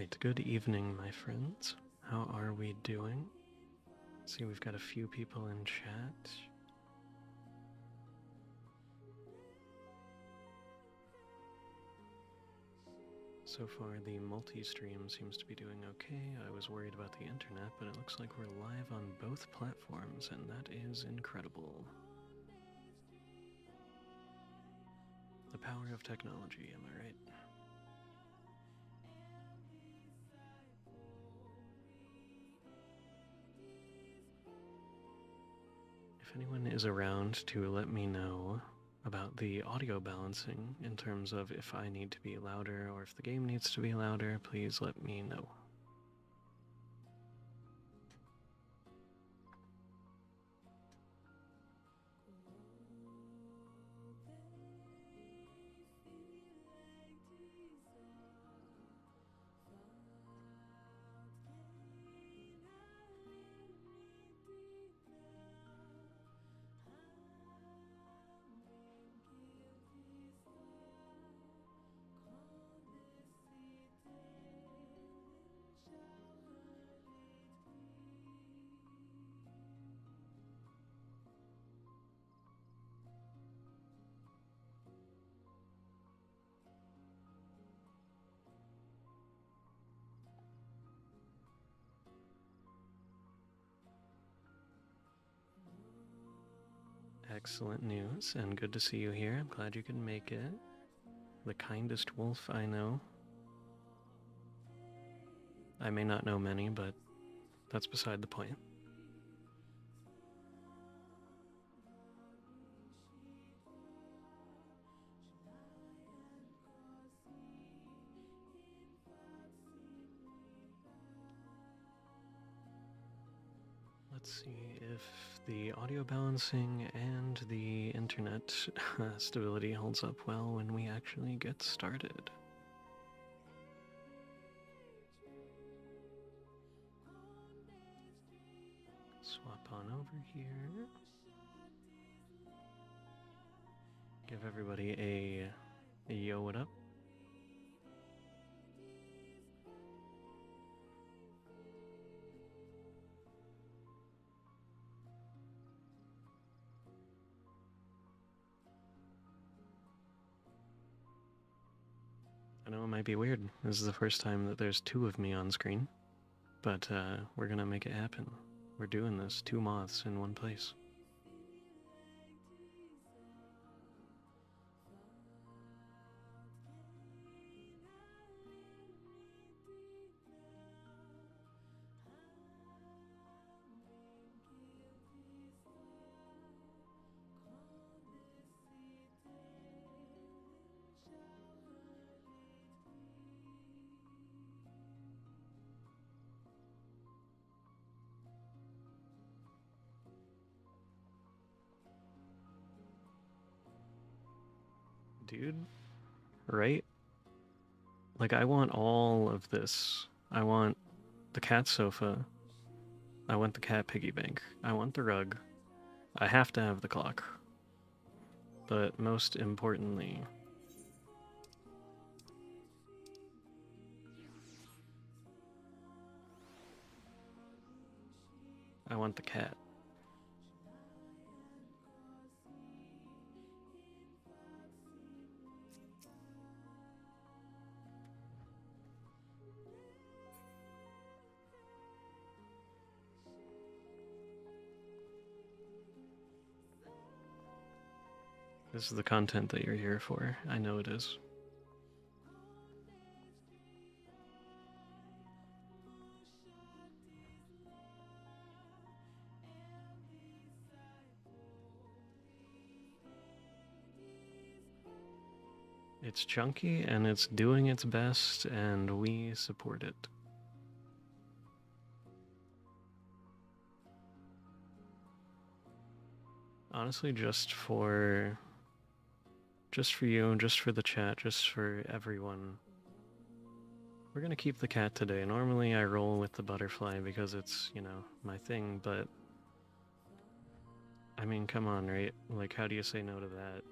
Alright, good evening, my friends. How are we doing? See, we've got a few people in chat. So far, the multi-stream seems to be doing okay. I was worried about the internet, but it looks like we're live on both platforms, and that is incredible. The power of technology, am I right? If anyone is around to let me know about the audio balancing in terms of if I need to be louder or if the game needs to be louder, please let me know. Excellent news, and good to see you here. I'm glad you can make it. The kindest wolf I know. I may not know many, but that's beside the point. Let's see if the audio balancing and the internet stability holds up well when we actually get started. Swap on over here. Give everybody a yo, what up? I know it might be weird. This is the first time that there's two of me on screen, but we're gonna make it happen. We're doing this, 2 moths in one place. Dude, right? Like, I want all of this. I want the cat sofa. I want the cat piggy bank. I want the rug. I have to have the clock. But most importantly, I want the cat. This is the content that you're here for. I know it is. It's chunky and it's doing its best, and we support it. Honestly, just for you, just for the chat, just for everyone. We're gonna keep the cat today. Normally I roll with the butterfly because it's, you know, my thing, but I mean, come on, right? Like, how do you say no to that?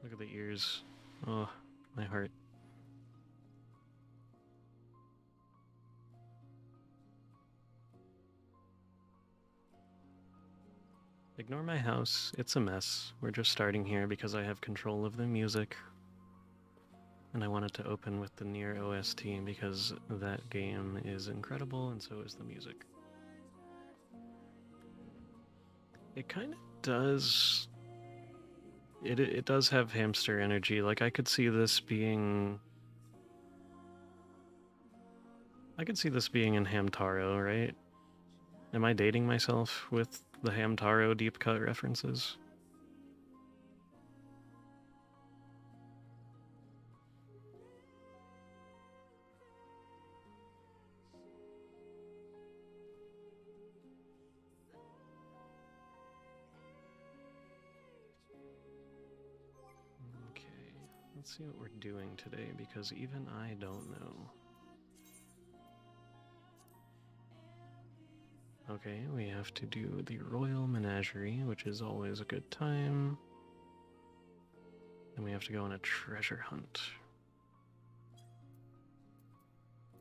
Look at the ears. Oh, my heart. Ignore my house. It's a mess. We're just starting here because I have control of the music. And I wanted to open with the Nier OST because that game is incredible and so is the music. It kind of does... It does have hamster energy. Like, I could see this being... I could see this being in Hamtaro, right? Am I dating myself with the Hamtaro deep cut references? Okay, let's see what we're doing today because even I don't know. Okay, we have to do the Royal Menagerie, which is always a good time. And we have to go on a treasure hunt.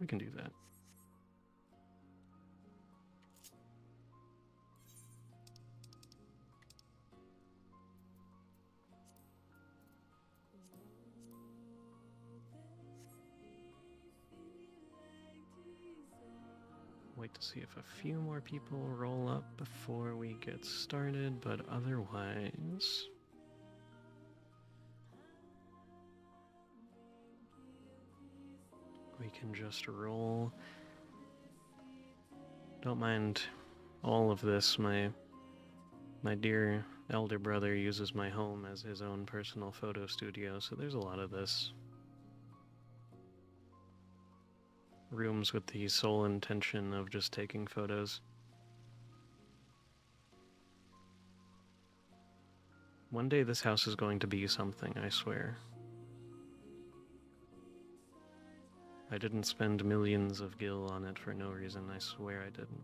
We can do that. Wait to see if a few more people roll up before we get started, but otherwise... we can just roll. Don't mind all of this. My dear elder brother uses my home as his own personal photo studio, so there's a lot of this. Rooms with the sole intention of just taking photos. One day this house is going to be something, I swear. I didn't spend millions of gil on it for no reason, I swear I didn't.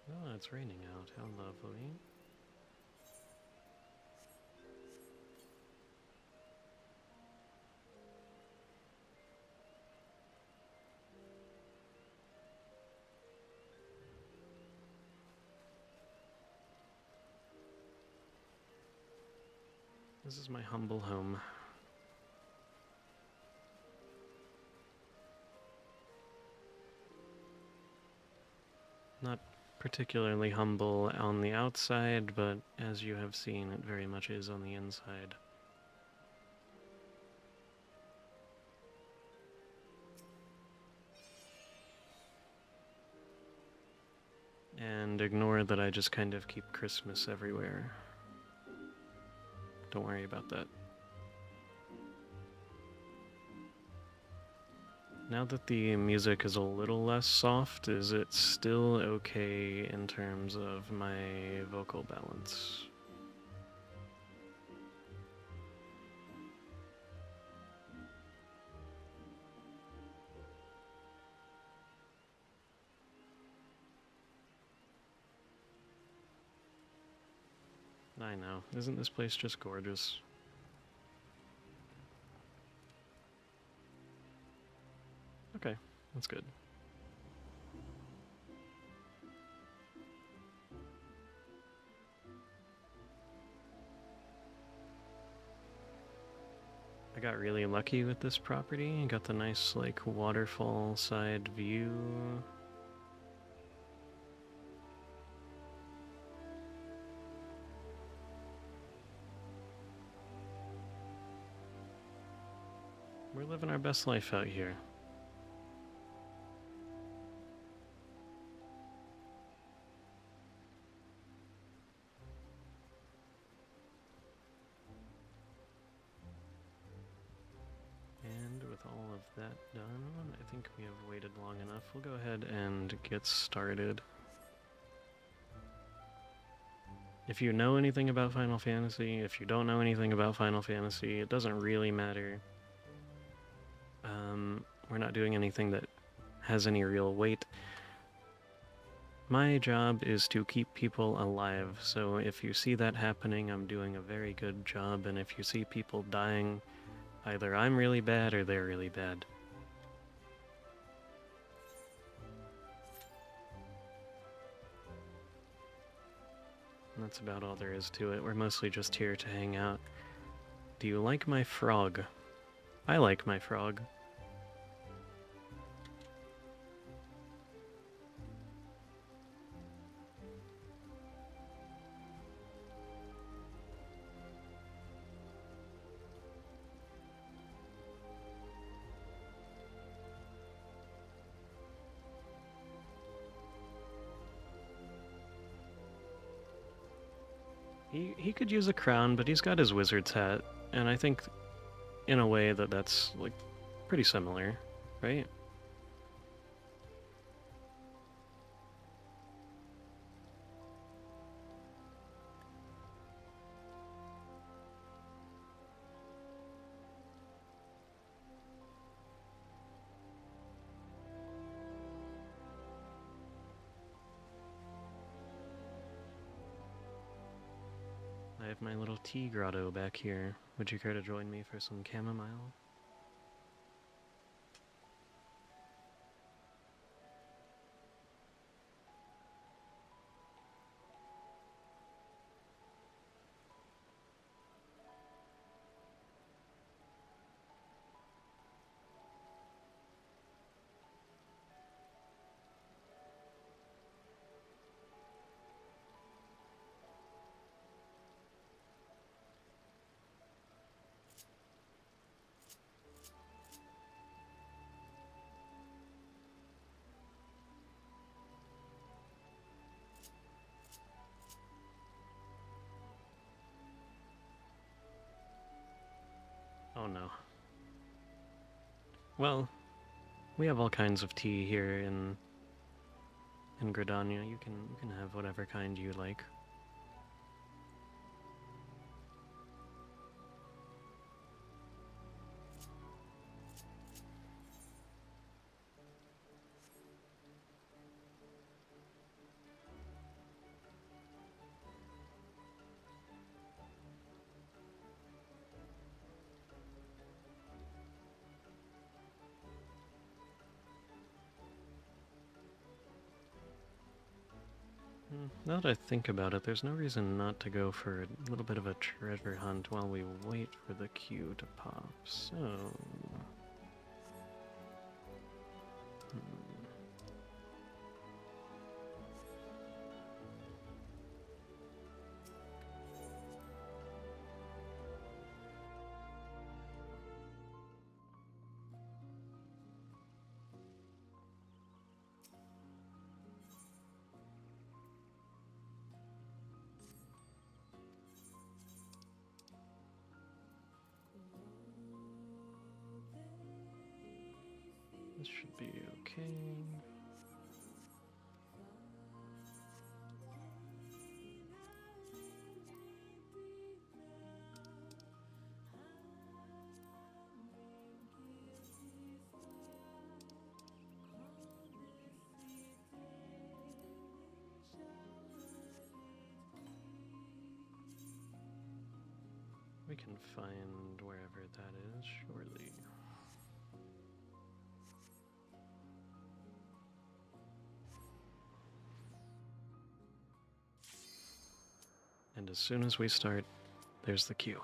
Oh, it's raining out, how lovely. This is my humble home. Not particularly humble on the outside, but as you have seen, it very much is on the inside. And ignore that I just kind of keep Christmas everywhere. Don't worry about that. Now that the music is a little less soft, is it still okay in terms of my vocal balance? I know. Isn't this place just gorgeous? Okay, that's good. I got really lucky with this property. I got the nice, like, waterfall side view. We're living our best life out here. And with all of that done, I think we have waited long enough. We'll go ahead and get started. If you know anything about Final Fantasy, if you don't know anything about Final Fantasy, it doesn't really matter. We're not doing anything that has any real weight. My job is to keep people alive, so if you see that happening, I'm doing a very good job, and if you see people dying, either I'm really bad or they're really bad. And that's about all there is to it. We're mostly just here to hang out. Do you like my frog? I like my frog. He could use a crown, but he's got his wizard's hat, and I think in a way that's like pretty similar, right? I have my little tea grotto back here. Would you care to join me for some chamomile? Oh no. Well, we have all kinds of tea here in Gridania. You can have whatever kind you like. Now that I think about it, there's no reason not to go for a little bit of a treasure hunt while we wait for the queue to pop. So... this should be okay. We can find wherever that is, surely. And as soon as we start, there's the queue.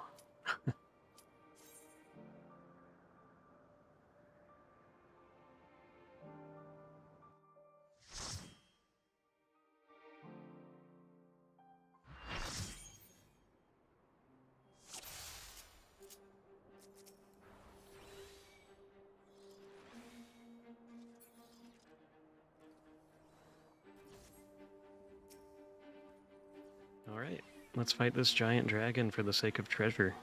Alright, let's fight this giant dragon for the sake of treasure.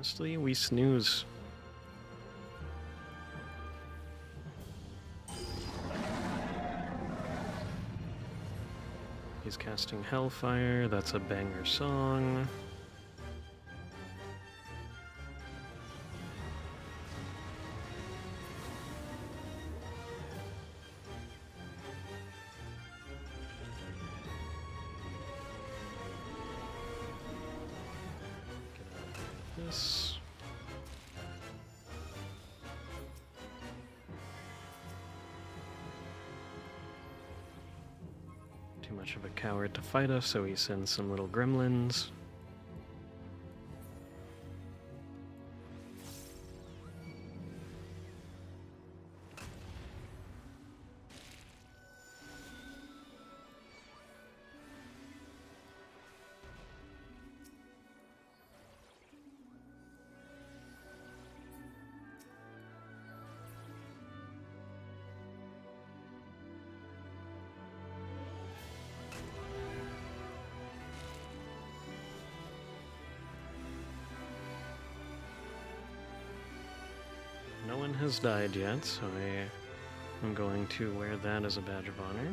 Honestly, we snooze. He's casting Hellfire, that's a banger song. This. Too much of a coward to fight us, so he sends some little gremlins. No one has died yet, so I am going to wear that as a badge of honor.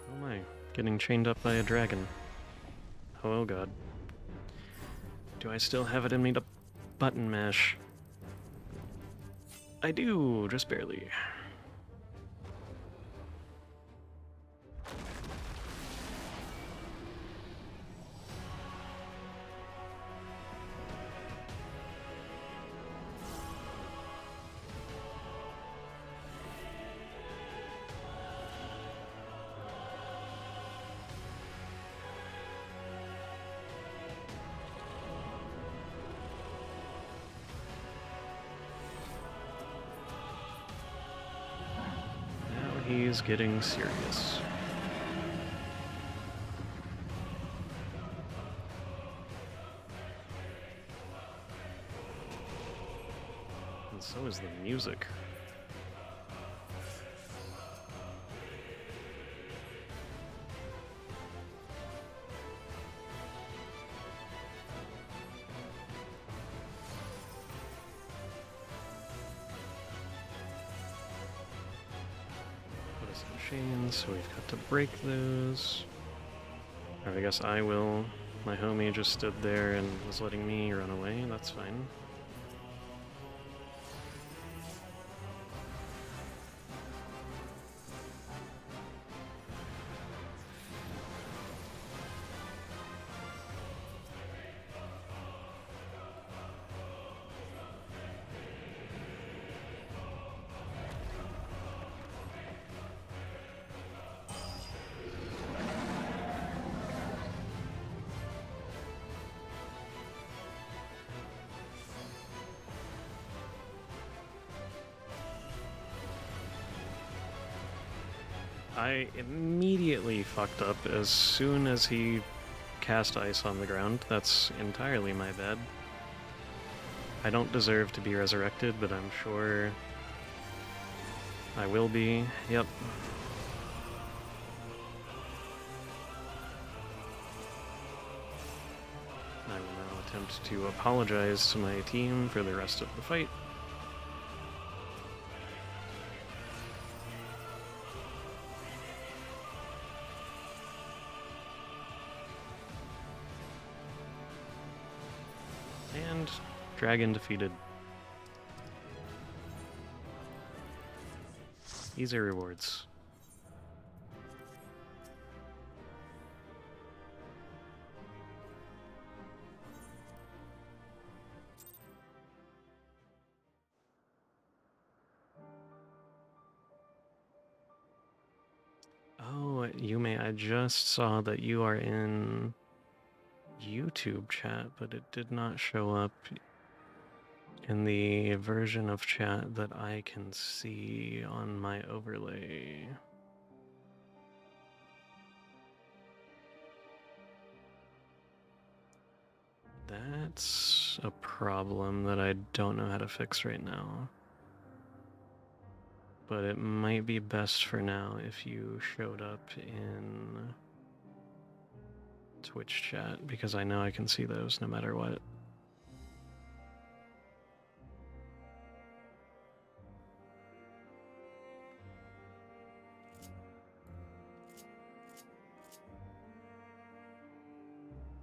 Oh my, getting chained up by a dragon. Oh god. Do I still have it in me to button mash? I do, just barely. He's getting serious. And so is the music. Chains, so we've got to break those. Or I guess I will. My homie just stood there and was letting me run away, that's fine. I immediately fucked up as soon as he cast ice on the ground. That's entirely my bad. I don't deserve to be resurrected, but I'm sure I will be. Yep. I will now attempt to apologize to my team for the rest of the fight. And dragon defeated. Easy rewards. Oh, Yume, I just saw that you are in YouTube chat, but it did not show up in the version of chat that I can see on my overlay. That's a problem that I don't know how to fix right now. But it might be best for now if you showed up in Twitch chat, because I know I can see those no matter what.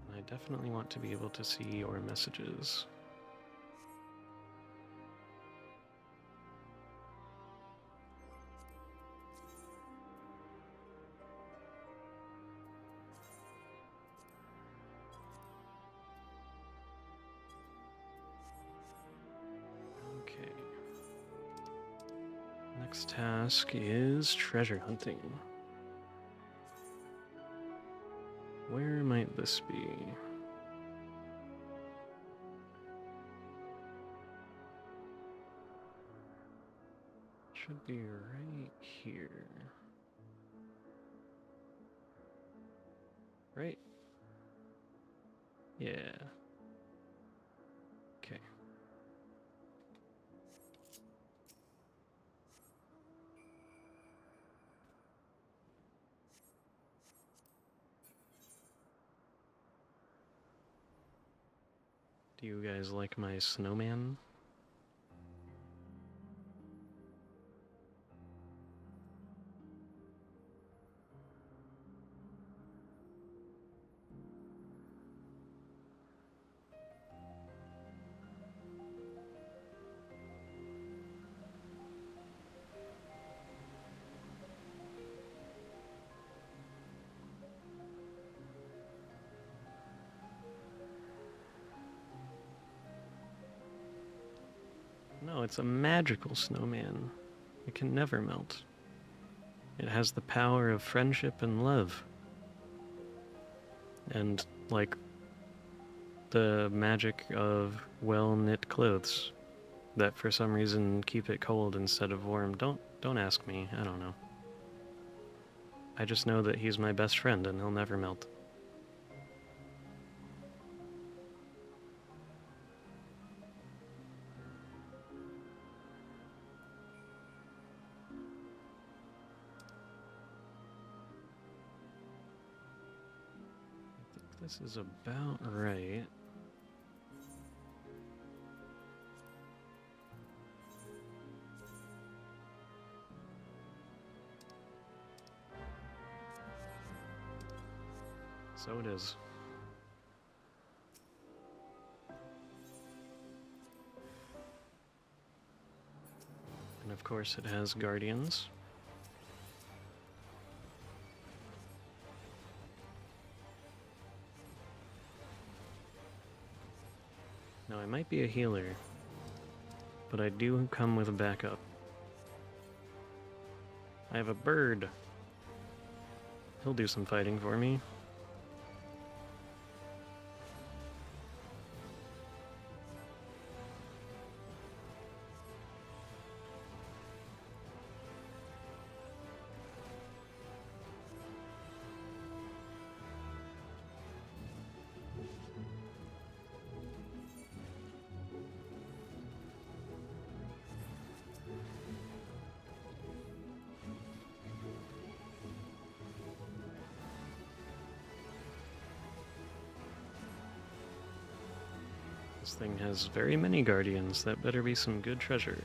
And I definitely want to be able to see your messages. Okay. Next task is treasure hunting. Where might this be? Should be right here. Right? Yeah. Okay. Do you guys like my snowman? No, it's a magical snowman. It can never melt. It has the power of friendship and love. And, like, the magic of well-knit clothes that for some reason keep it cold instead of warm. Don't ask me. I don't know. I just know that he's my best friend and he'll never melt. I think this is about right. So it is. And of course it has guardians. Now I might be a healer, but I do come with a backup. I have a bird. He'll do some fighting for me. This thing has very many guardians. That better be some good treasure.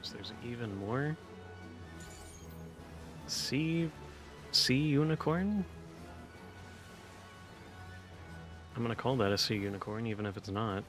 So there's even more. Sea unicorn? I'm gonna call that a sea unicorn, even if it's not.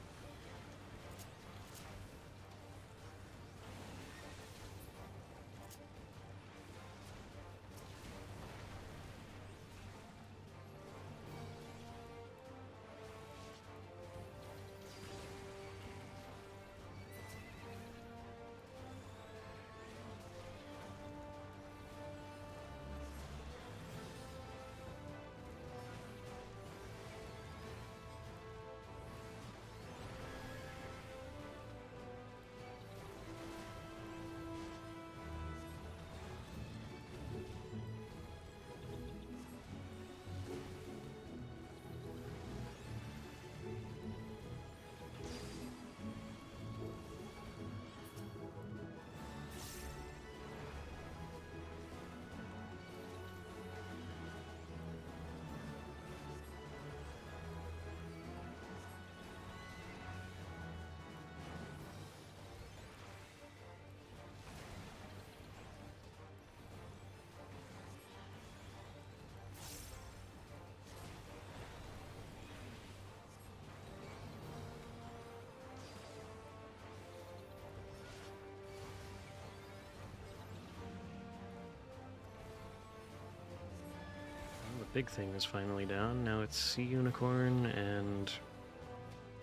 Big thing is finally down. Now it's sea unicorn and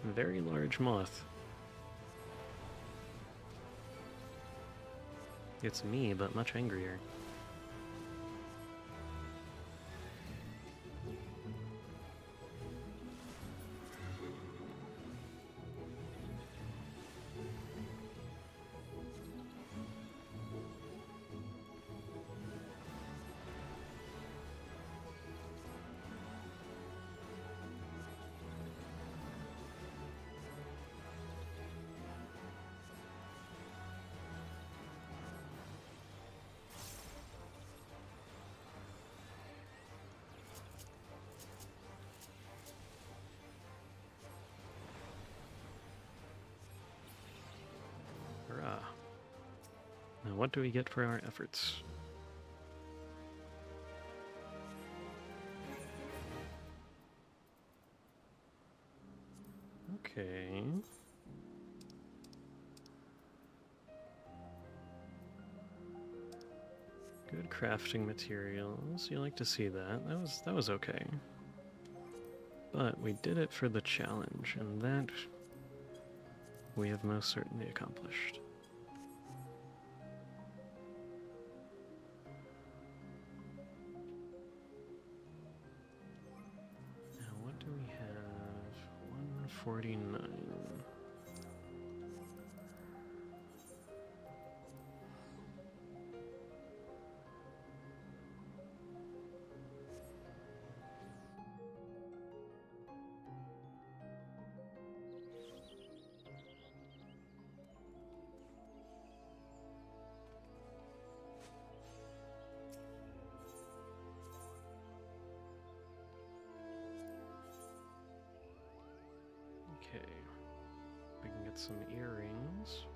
very large moth. It's me, but much angrier. Hurrah. Now what do we get for our efforts? Okay. Good crafting materials. You like to see that. That was okay. But we did it for the challenge, and that we have most certainly accomplished. Now what do we have? 149. Okay, we can get some earrings.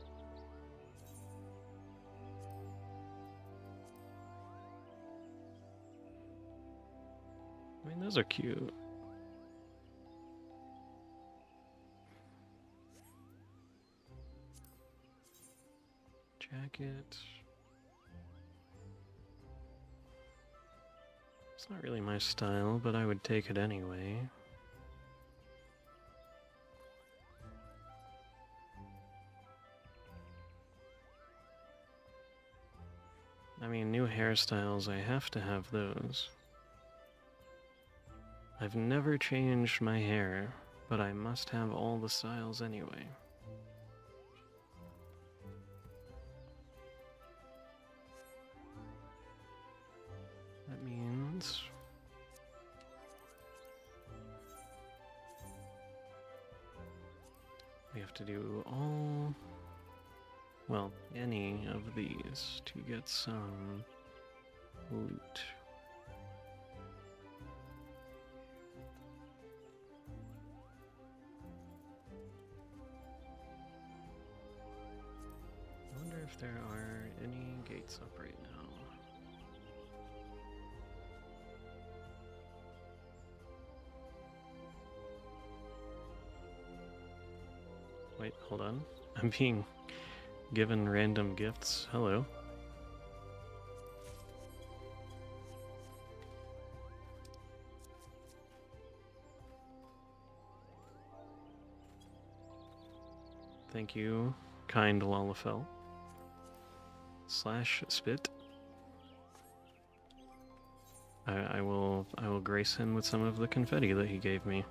I mean, those are cute. Jacket. It's not really my style, but I would take it anyway. I mean, new hairstyles, I have to have those. I've never changed my hair, but I must have all the styles anyway. That means we have to do all, well, any of these to get some loot. I wonder if there are any gates up right now. Wait, hold on. I'm being given random gifts. Hello. Thank you, kind Lalafell. / spit. I will grace him with some of the confetti that he gave me.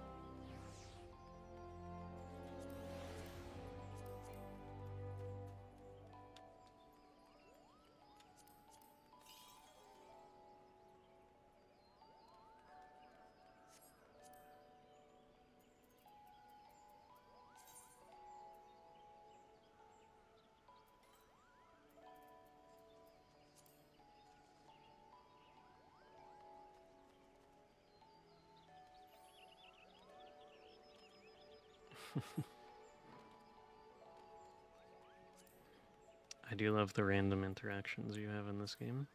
I do love the random interactions you have in this game.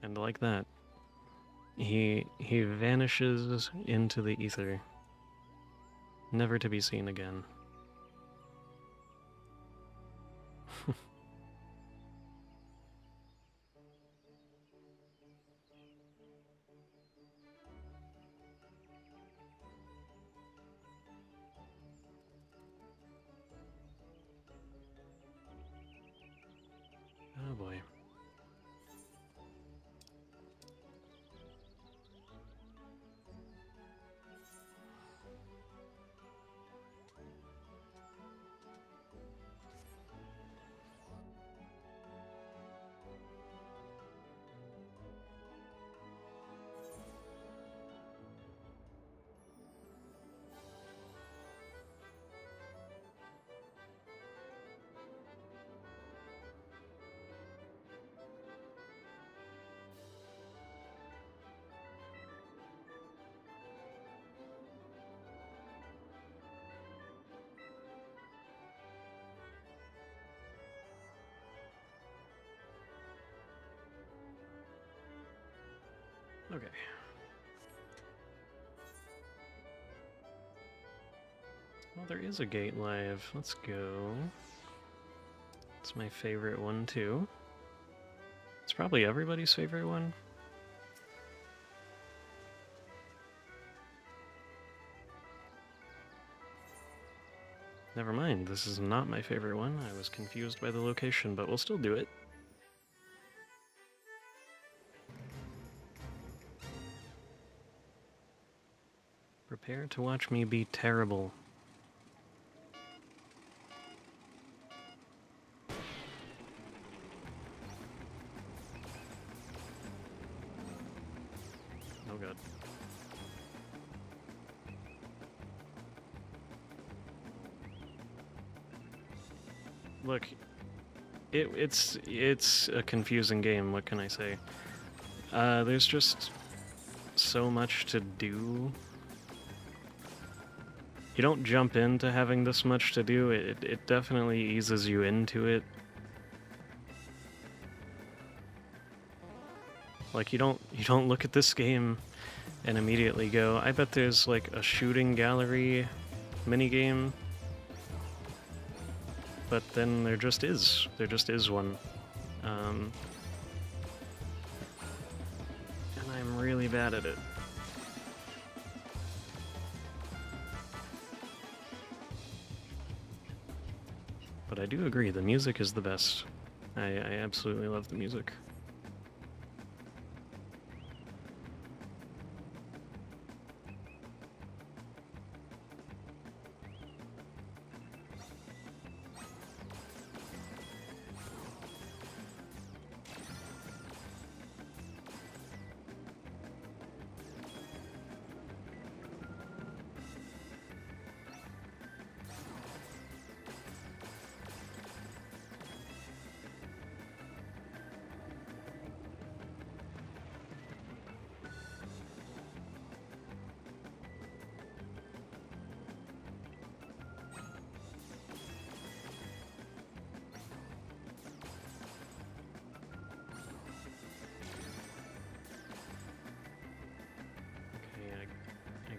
And like that, he vanishes into the ether, never to be seen again. Oh boy. Okay. Well, there is a gate live. Let's go. It's my favorite one, too. It's probably everybody's favorite one. Never mind, this is not my favorite one. I was confused by the location, but we'll still do it. Prepare to watch me be terrible. Oh god. Look, it's a confusing game, what can I say? There's just so much to do. You don't jump into having this much to do, it definitely eases you into it. Like, you don't look at this game and immediately go, I bet there's like a shooting gallery minigame. But then there just is one. And I'm really bad at it. But I do agree, the music is the best. I absolutely love the music.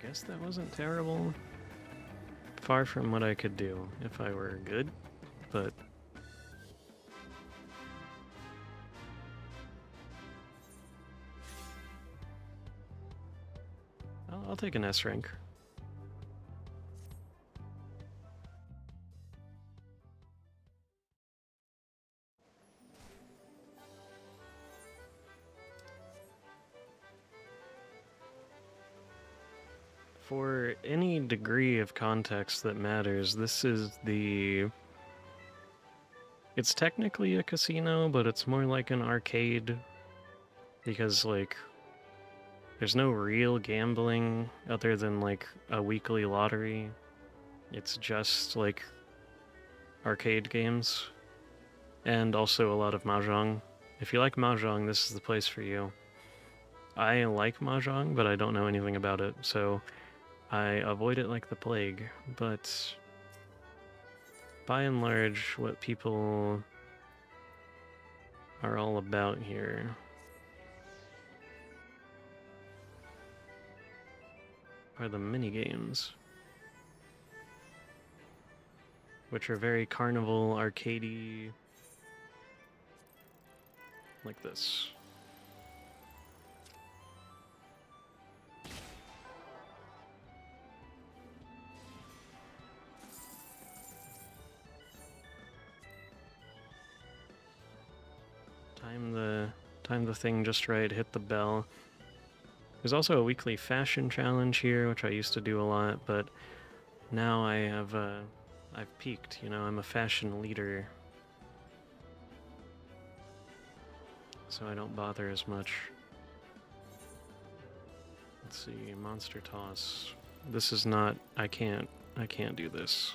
guess that wasn't terrible. Far from what I could do if I were good, but... I'll take an S rank. For any degree of context that matters, this is the... It's technically a casino, but it's more like an arcade. Because, like, there's no real gambling other than, like, a weekly lottery. It's just, like, arcade games. And also a lot of mahjong. If you like mahjong, this is the place for you. I like mahjong, but I don't know anything about it, so... I avoid it like the plague, but by and large, what people are all about here are the mini-games, which are very carnival, arcadey, like this. Time the thing just right, hit the bell. There's also a weekly fashion challenge here, which I used to do a lot, but now I've peaked, you know, I'm a fashion leader. So I don't bother as much. Let's see, monster toss. This is not, I can't do this.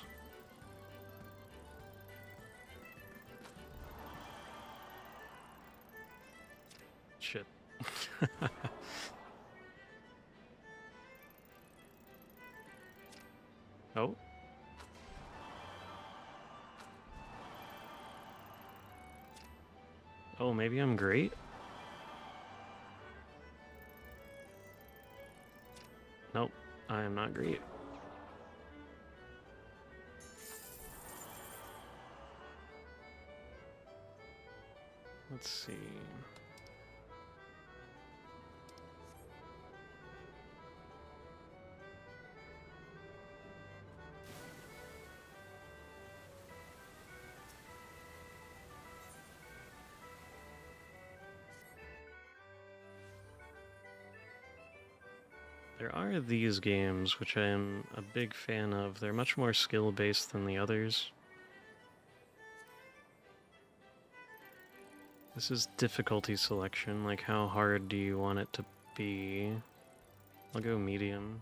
Shit. Oh. Oh, maybe I'm great? Nope, I am not great. Let's see. There are these games, which I am a big fan of. They're much more skill-based than the others. This is difficulty selection, like how hard do you want it to be? I'll go medium.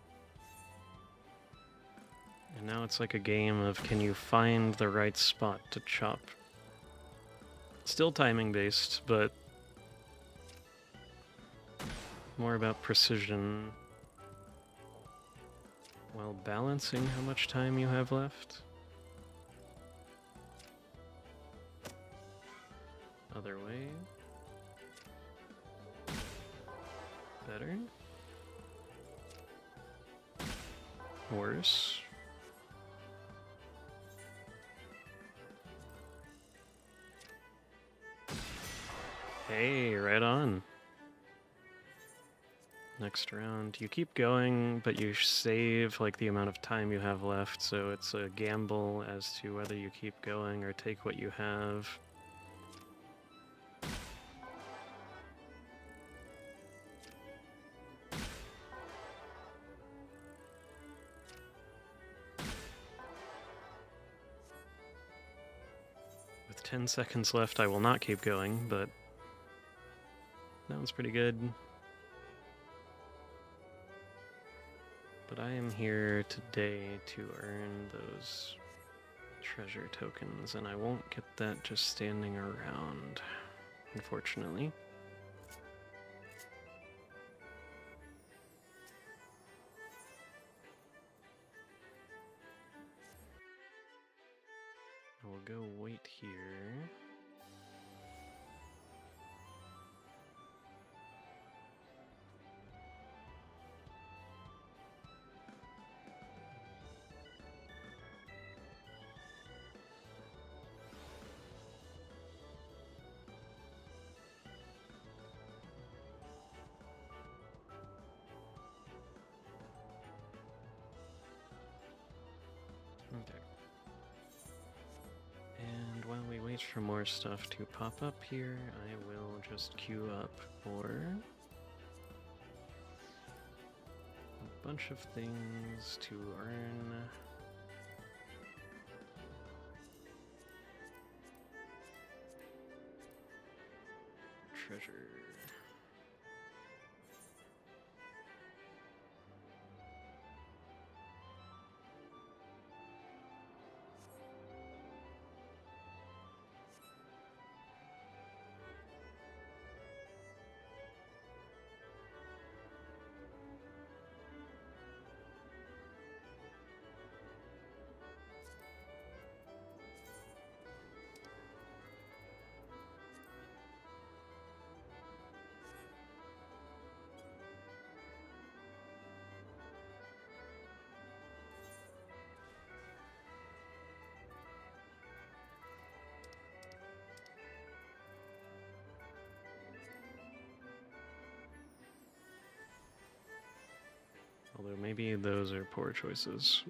And now it's like a game of can you find the right spot to chop? Still timing-based, but more about precision. While balancing how much time you have left. Other way. Better. Worse. Hey, right on. Next round. You keep going, but you save like the amount of time you have left, so it's a gamble as to whether you keep going or take what you have. With 10 seconds left, I will not keep going, but that one's pretty good. But I am here today to earn those treasure tokens, and I won't get that just standing around, unfortunately. I will go wait here. wait for more stuff to pop up here. I will just queue up for a bunch of things to earn. Treasure. Although maybe those are poor choices.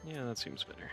Yeah, that seems better.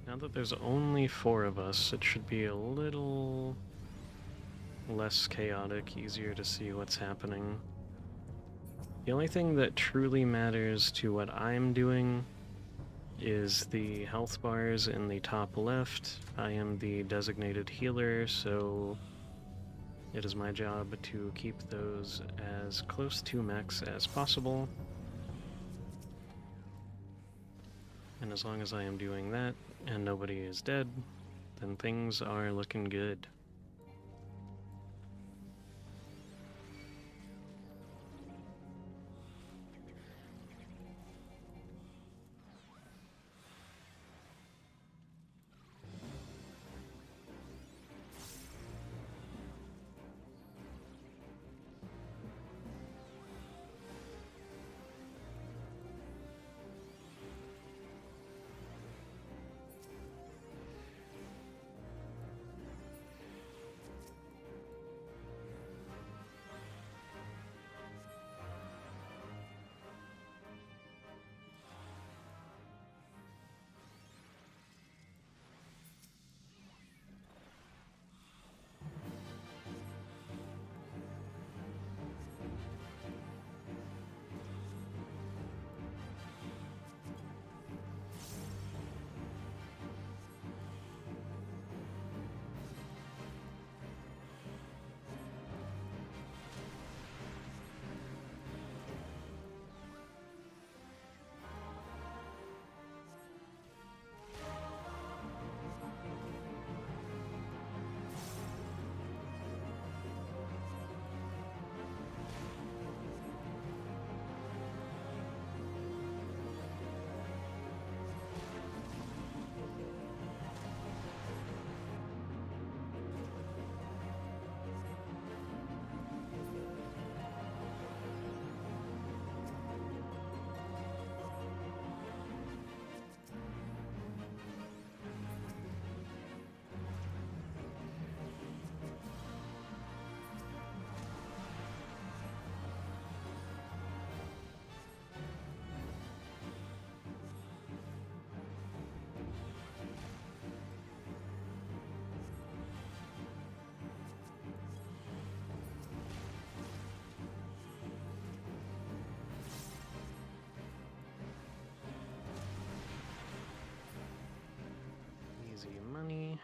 Now that there's only 4 of us, it should be a little less chaotic, easier to see what's happening. The only thing that truly matters to what I'm doing is the health bars in the top left. I am the designated healer, so it is my job to keep those as close to max as possible. And as long as I am doing that, and nobody is dead, then things are looking good. Easy money.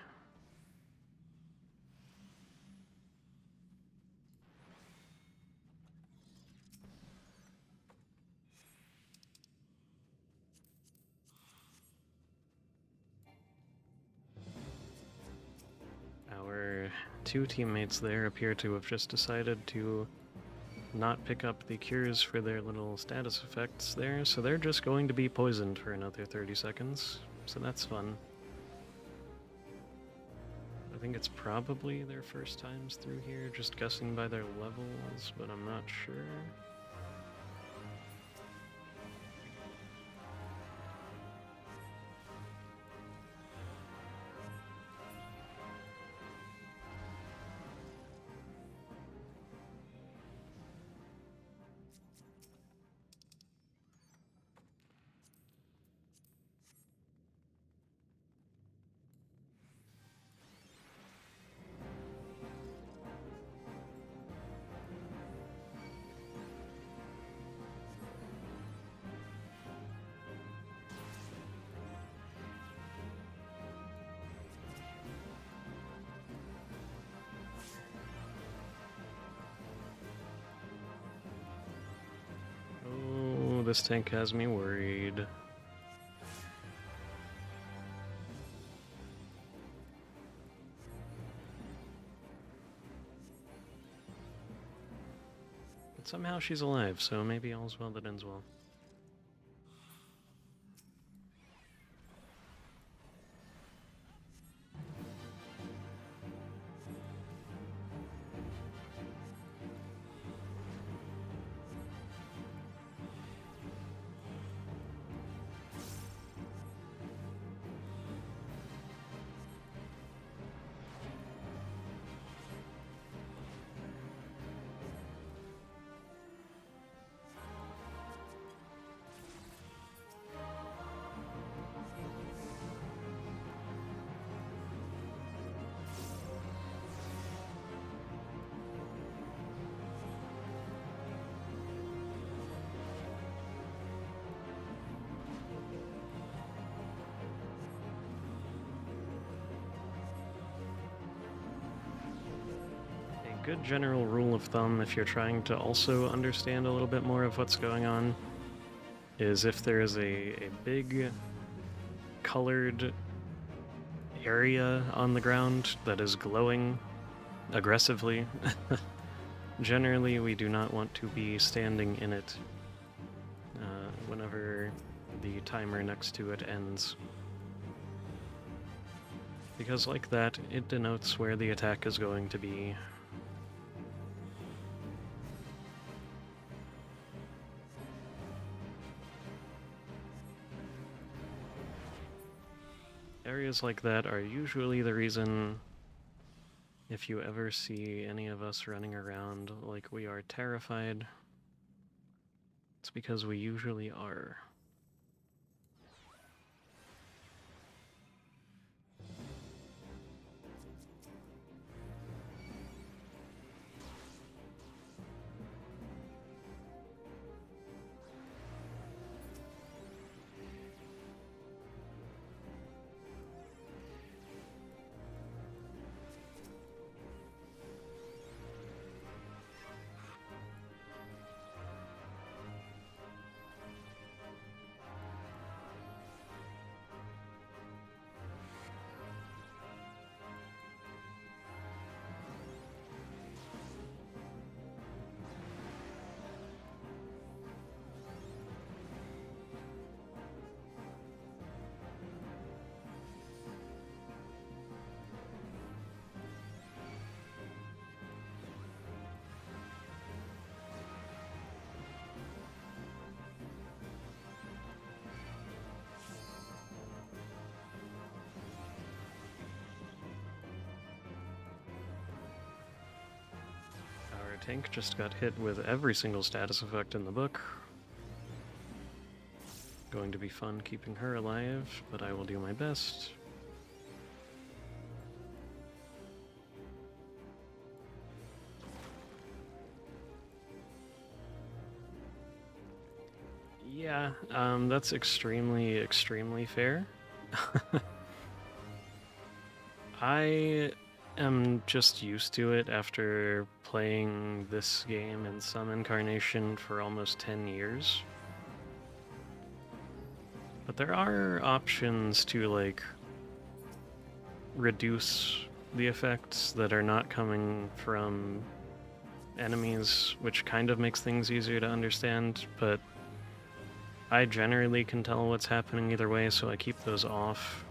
Our two teammates there appear to have just decided to not pick up the cures for their little status effects there, so they're just going to be poisoned for another 30 seconds, so that's fun. I think it's probably their first times through here, just guessing by their levels, but I'm not sure. This tank has me worried. But somehow she's alive, so maybe all's well that ends well. Good general rule of thumb, if you're trying to also understand a little bit more of what's going on, is if there is a big colored area on the ground that is glowing aggressively, generally we do not want to be standing in it whenever the timer next to it ends. Because like that, it denotes where the attack is going to be. Areas like that are usually the reason, if you ever see any of us running around like we are terrified, it's because we usually are. Our tank just got hit with every single status effect in the book. Going to be fun keeping her alive, but I will do my best. Yeah, that's extremely, extremely fair. I am just used to it after playing this game in some incarnation for almost 10 years. But there are options to, like, reduce the effects that are not coming from enemies, which kind of makes things easier to understand, but I generally can tell what's happening either way, so I keep those off.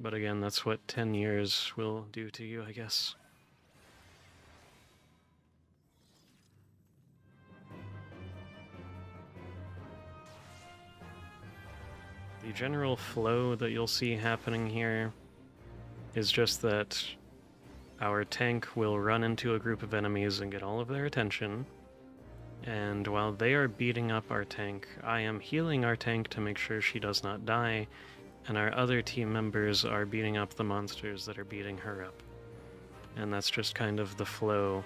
But again, that's what 10 years will do to you, I guess. The general flow that you'll see happening here is just that our tank will run into a group of enemies and get all of their attention. And while they are beating up our tank, I am healing our tank to make sure she does not die, and our other team members are beating up the monsters that are beating her up. And that's just kind of the flow,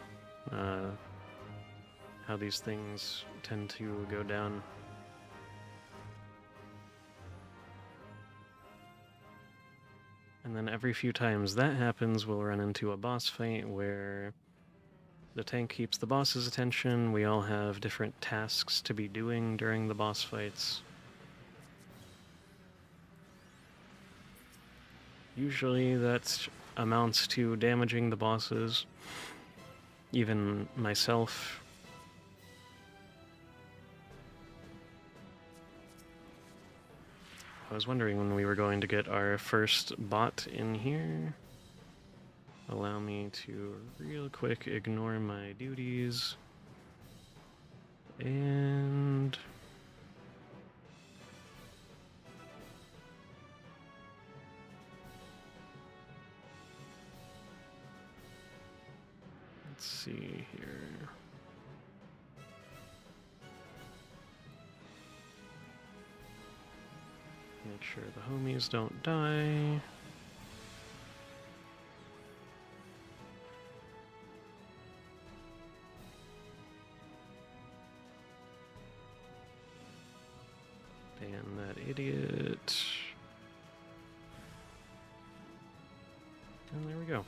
how these things tend to go down. And then every few times that happens, we'll run into a boss fight where the tank keeps the boss's attention. We all have different tasks to be doing during the boss fights. Usually that amounts to damaging the bosses. Even myself. I was wondering when we were going to get our first bot in here. Allow me to real quick ignore my duties. And let's see here. Make sure the homies don't die. Ban that idiot. And there we go.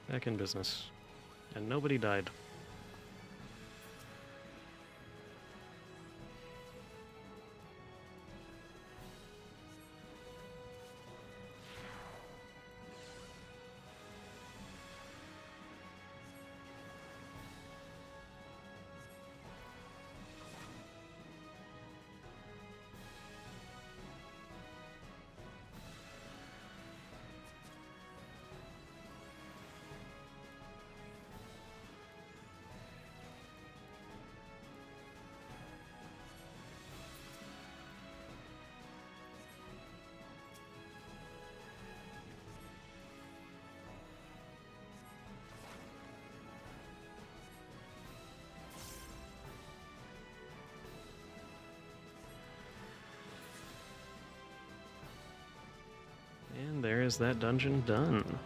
Back in business. And nobody died. And there is that dungeon done.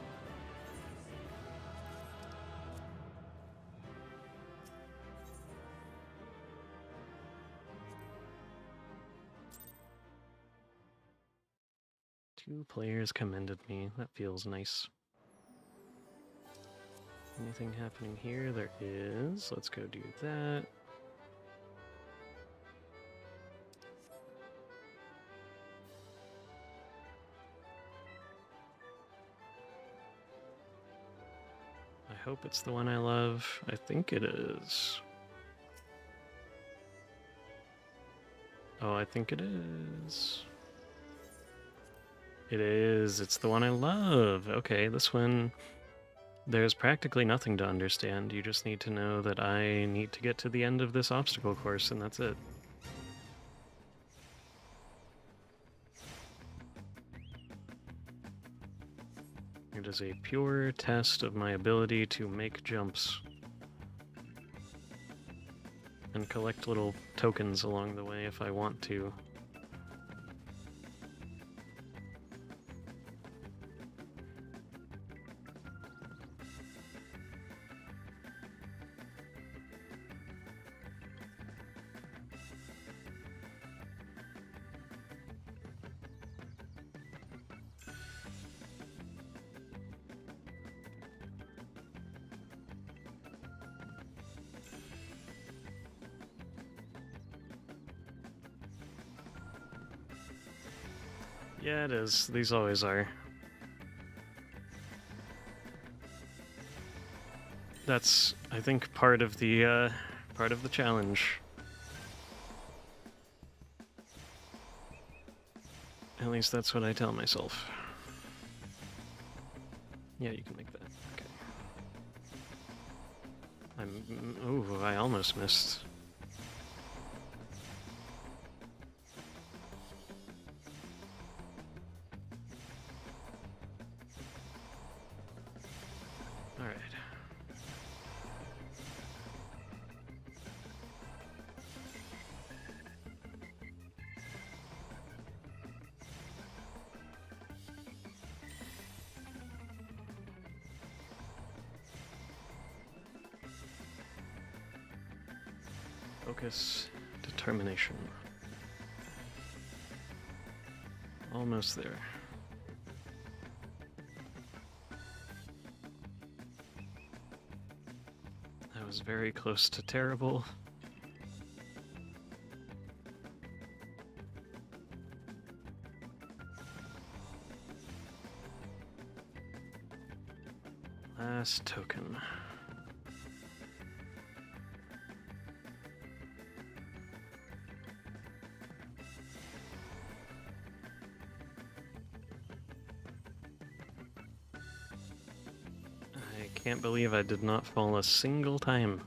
Two players commended me. That feels nice. Anything happening here? There is. Let's go do that. I hope it's the one I love. I think it is. Oh, I think it is. It is. It's the one I love. Okay, this one, there's practically nothing to understand. You just need to know that I need to get to the end of this obstacle course, and that's it. It is a pure test of my ability to make jumps and collect little tokens along the way if I want to. Yeah, it is. These always are. That's, I think, part of the challenge. At least that's what I tell myself. Yeah, you can make that. Okay. Ooh, I almost missed. Alright. Focus, determination. Almost there. That was very close to terrible. Last token. I can't believe I did not fall a single time.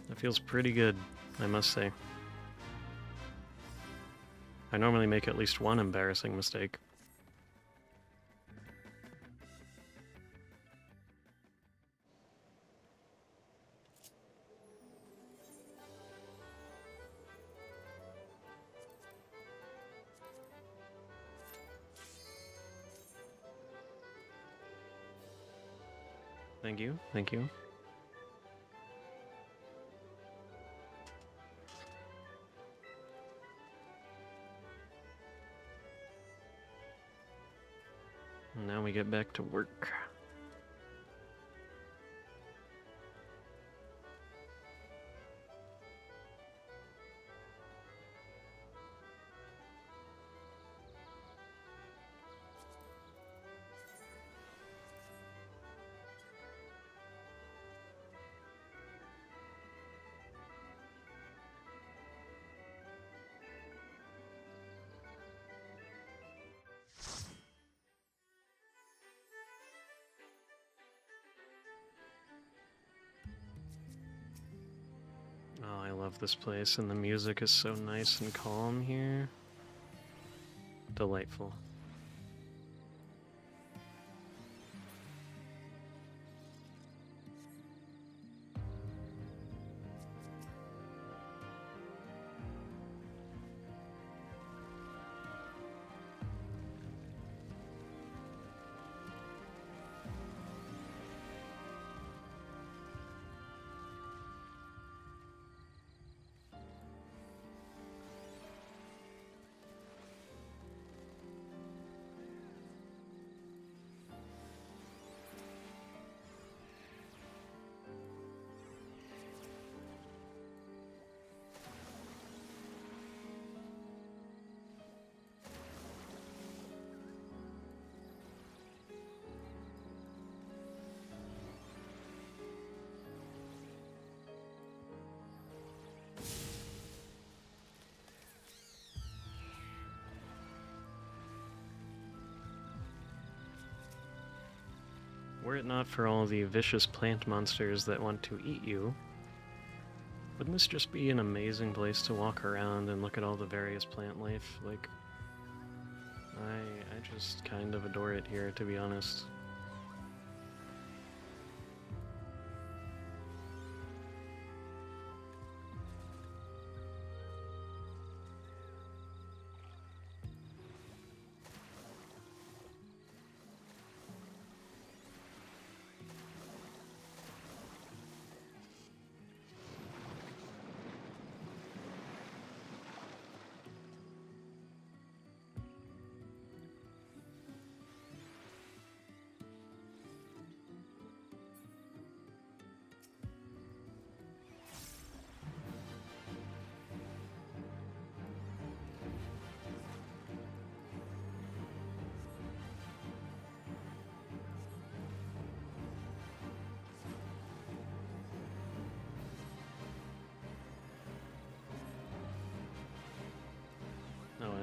That feels pretty good, I must say. I normally make at least one embarrassing mistake. Thank you, thank you. And now we get back to work. Oh, I love this place, and the music is so nice and calm here. Delightful. Were it not for all the vicious plant monsters that want to eat you, wouldn't this just be an amazing place to walk around and look at all the various plant life? Like, I just kind of adore it here, to be honest.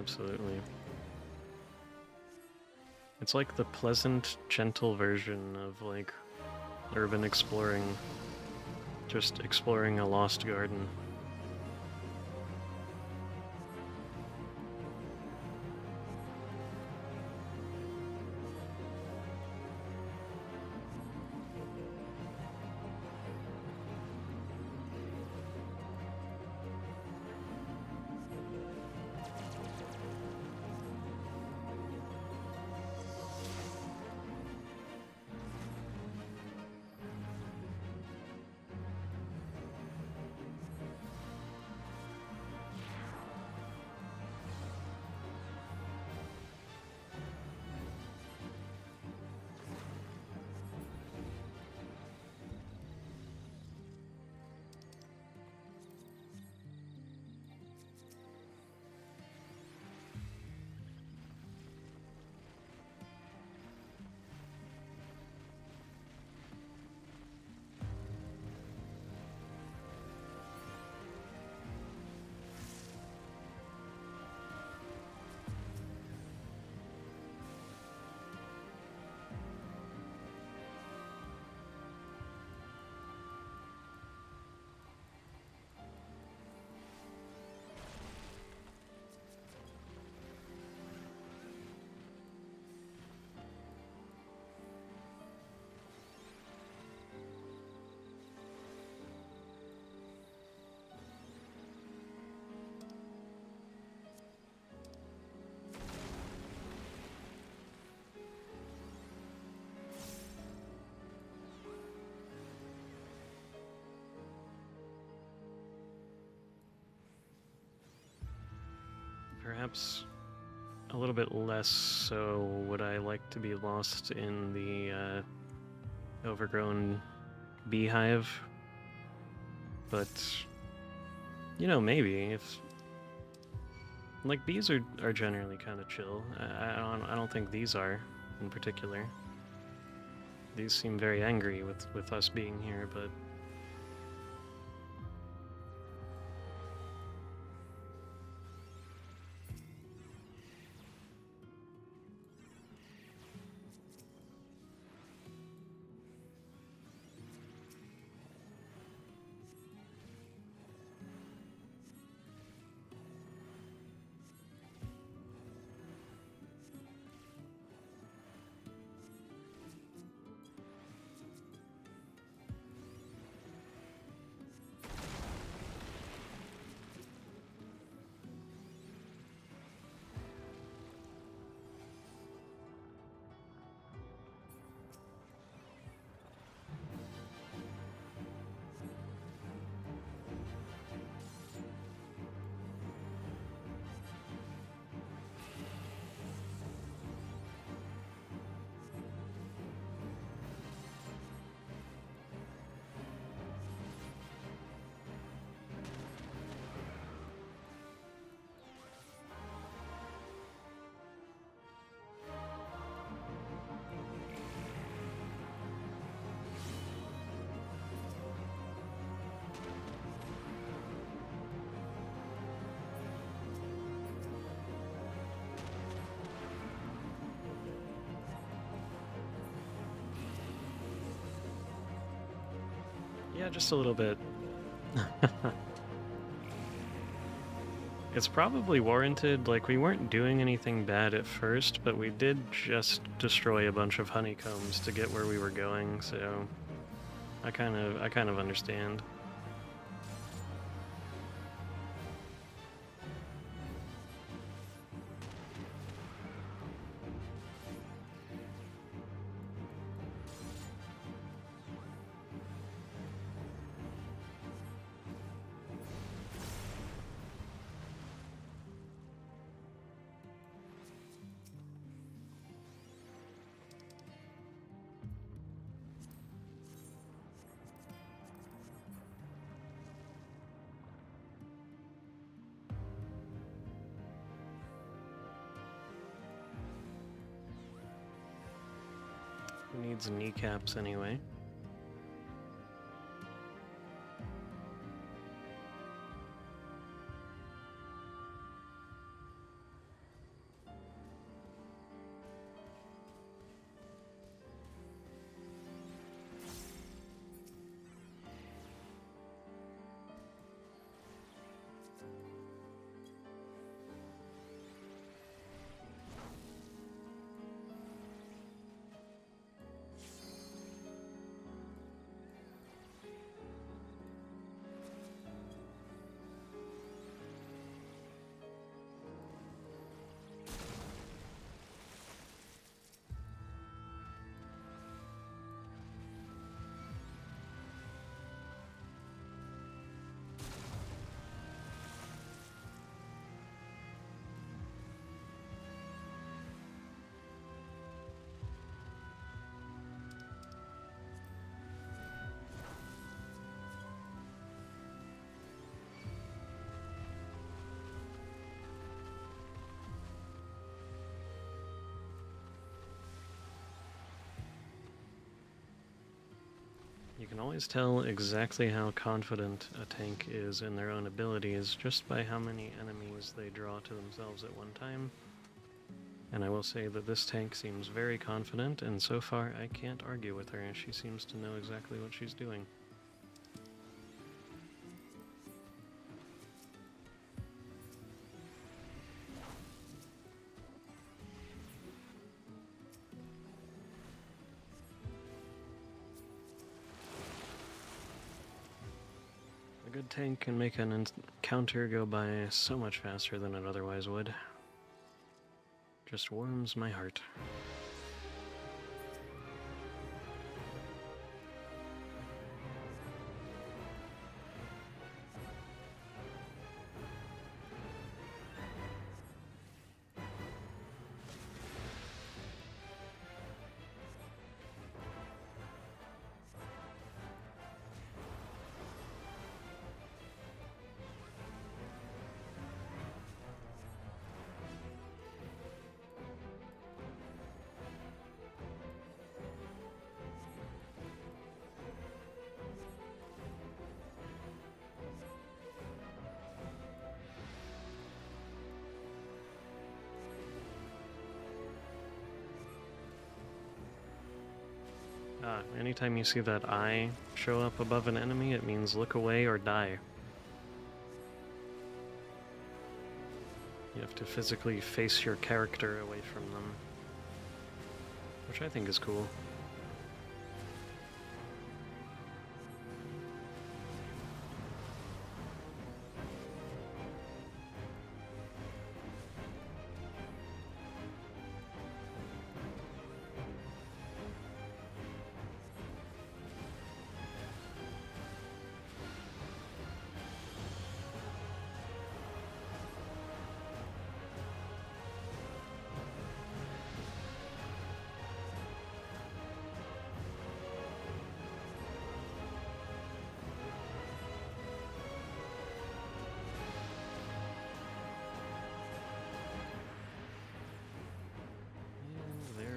absolutely. It's like the pleasant, gentle version of, like, urban exploring. Just exploring a lost garden. Perhaps a little bit less so would I like to be lost in the overgrown beehive, but you know, maybe if like bees are generally kind of chill. I don't think these are in particular. These seem very angry with us being here, but yeah, just a little bit. It's probably warranted. Like, we weren't doing anything bad at first, but we did just destroy a bunch of honeycombs to get where we were going, so I kind of understand. Who needs kneecaps anyway? You can always tell exactly how confident a tank is in their own abilities just by how many enemies they draw to themselves at one time. And I will say that this tank seems very confident, and so far I can't argue with her. She seems to know exactly what she's doing. A good tank can make an encounter go by so much faster than it otherwise would. Just warms my heart. Anytime you see that eye show up above an enemy, it means look away or die. You have to physically face your character away from them, which I think is cool.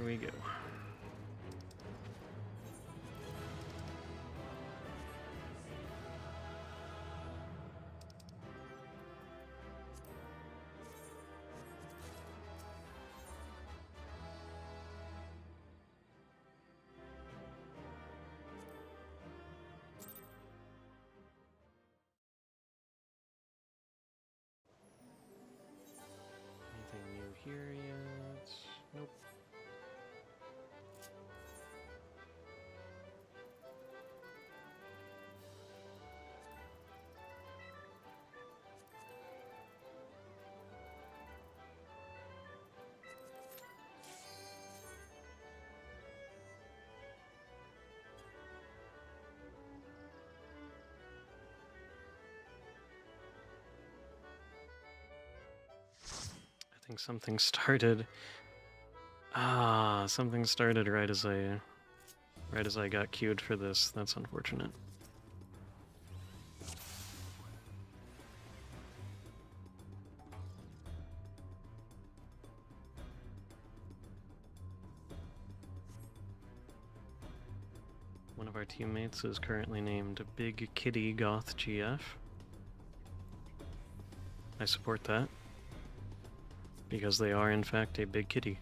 Go. Anything new here yet? Nope. I think something started. Something started right as I got queued for this. That's unfortunate. One of our teammates is currently named Big Kitty Goth GF. I support that, because they are in fact a big kitty.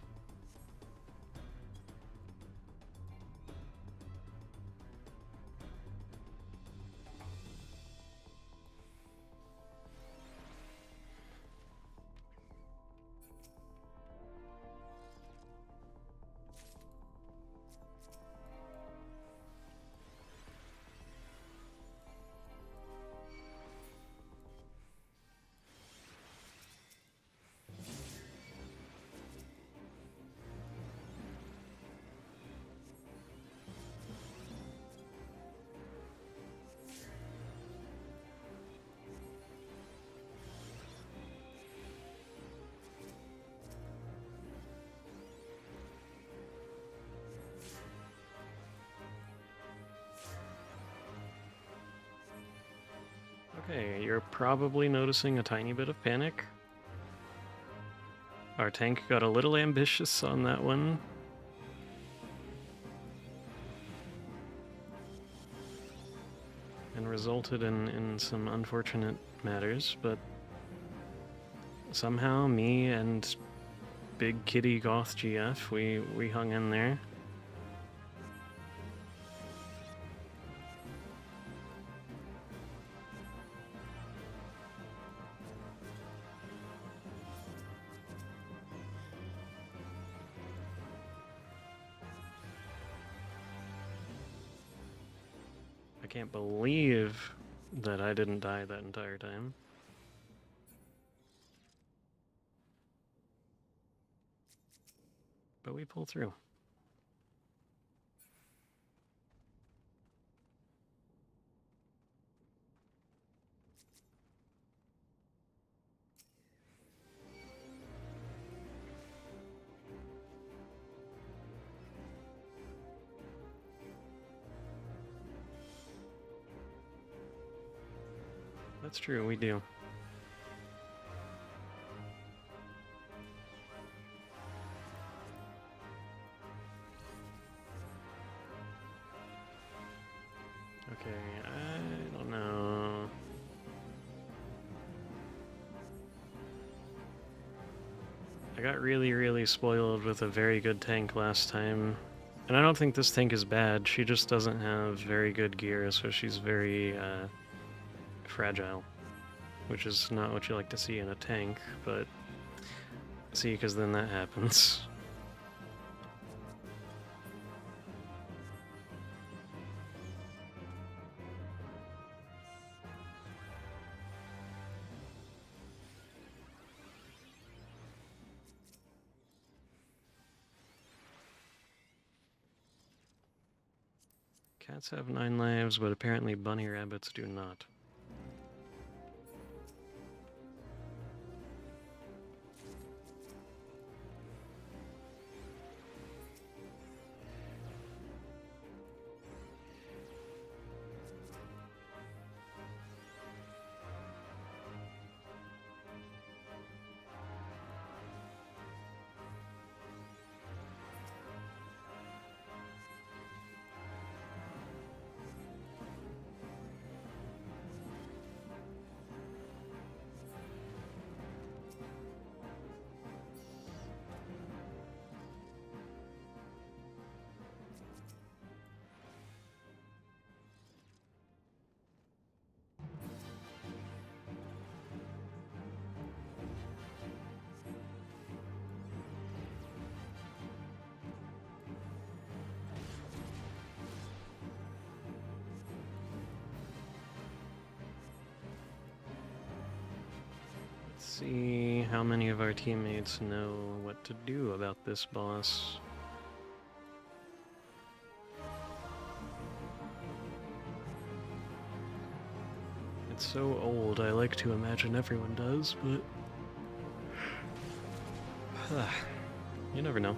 Okay, you're probably noticing a tiny bit of panic. Our tank got a little ambitious on that one. and resulted in some unfortunate matters, but somehow me and Big Kitty Goth GF, we hung in there. I can't believe that I didn't die that entire time. But we pull through. That's true, we do. Okay, I don't know. I got really spoiled with a very good tank last time. And I don't think this tank is bad, she just doesn't have very good gear, so she's very fragile. Which is not what you like to see in a tank, but see, because then that happens. Cats have 9 lives, but apparently bunny rabbits do not. See how many of our teammates know what to do about this boss. It's so old, I like to imagine everyone does, but you never know.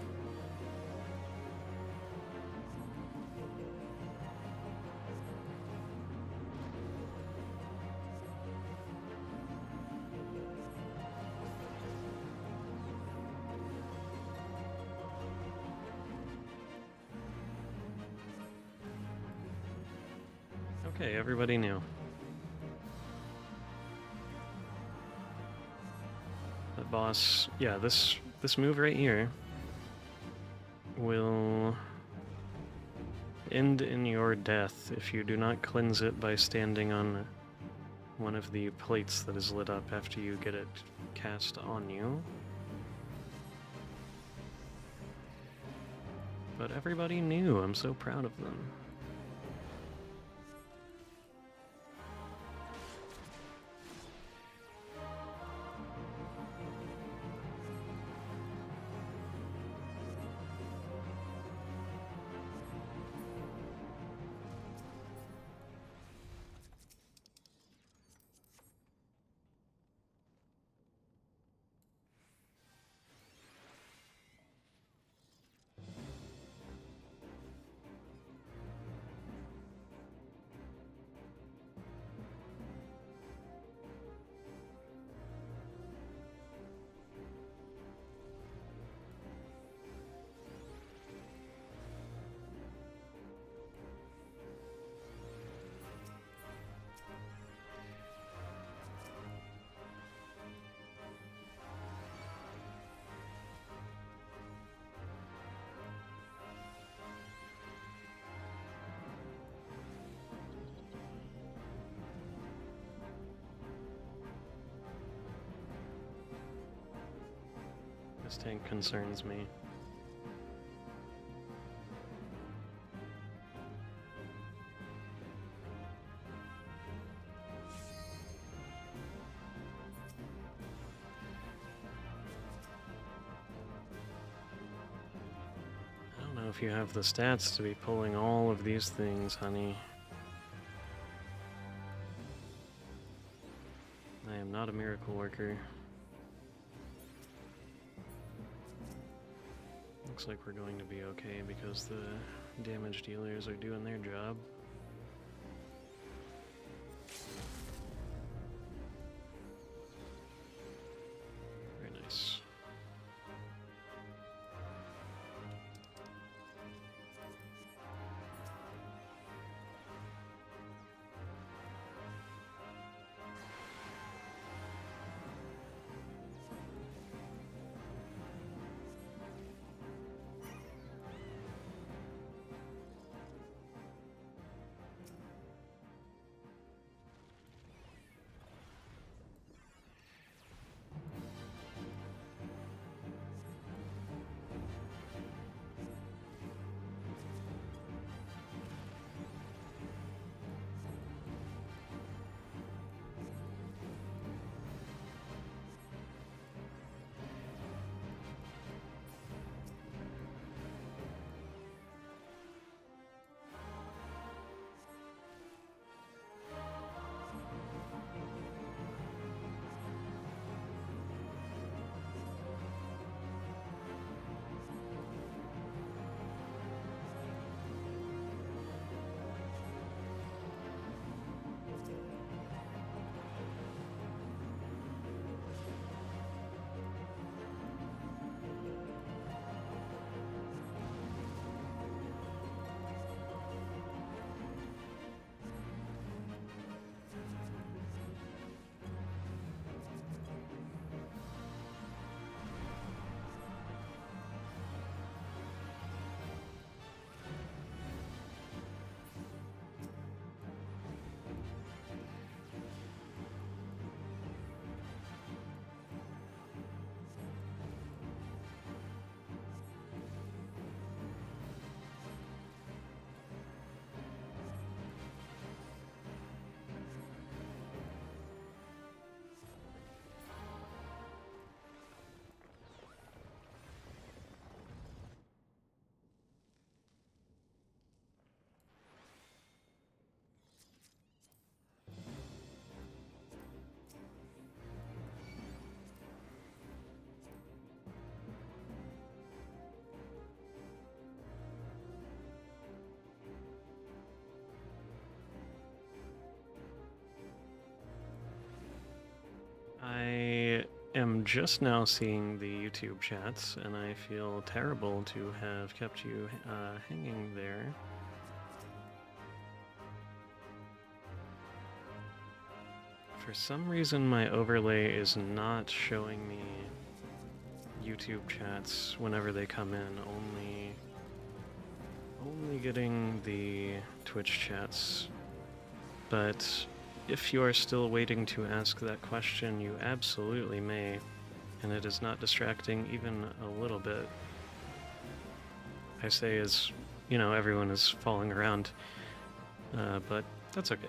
Okay, everybody knew. The boss, yeah, this move right here will end in your death if you do not cleanse it by standing on one of the plates that is lit up after you get it cast on you. But everybody knew, I'm so proud of them. This tank concerns me. I don't know if you have the stats to be pulling all of these things, honey. I am not a miracle worker. Looks like we're going to be okay because the damage dealers are doing their job. Very nice. I am just now seeing the YouTube chats, and I feel terrible to have kept you hanging there. For some reason, my overlay is not showing me YouTube chats whenever they come in, only getting the Twitch chats. But if you are still waiting to ask that question, you absolutely may, and it is not distracting even a little bit. I say as, you know, everyone is falling around, but that's okay.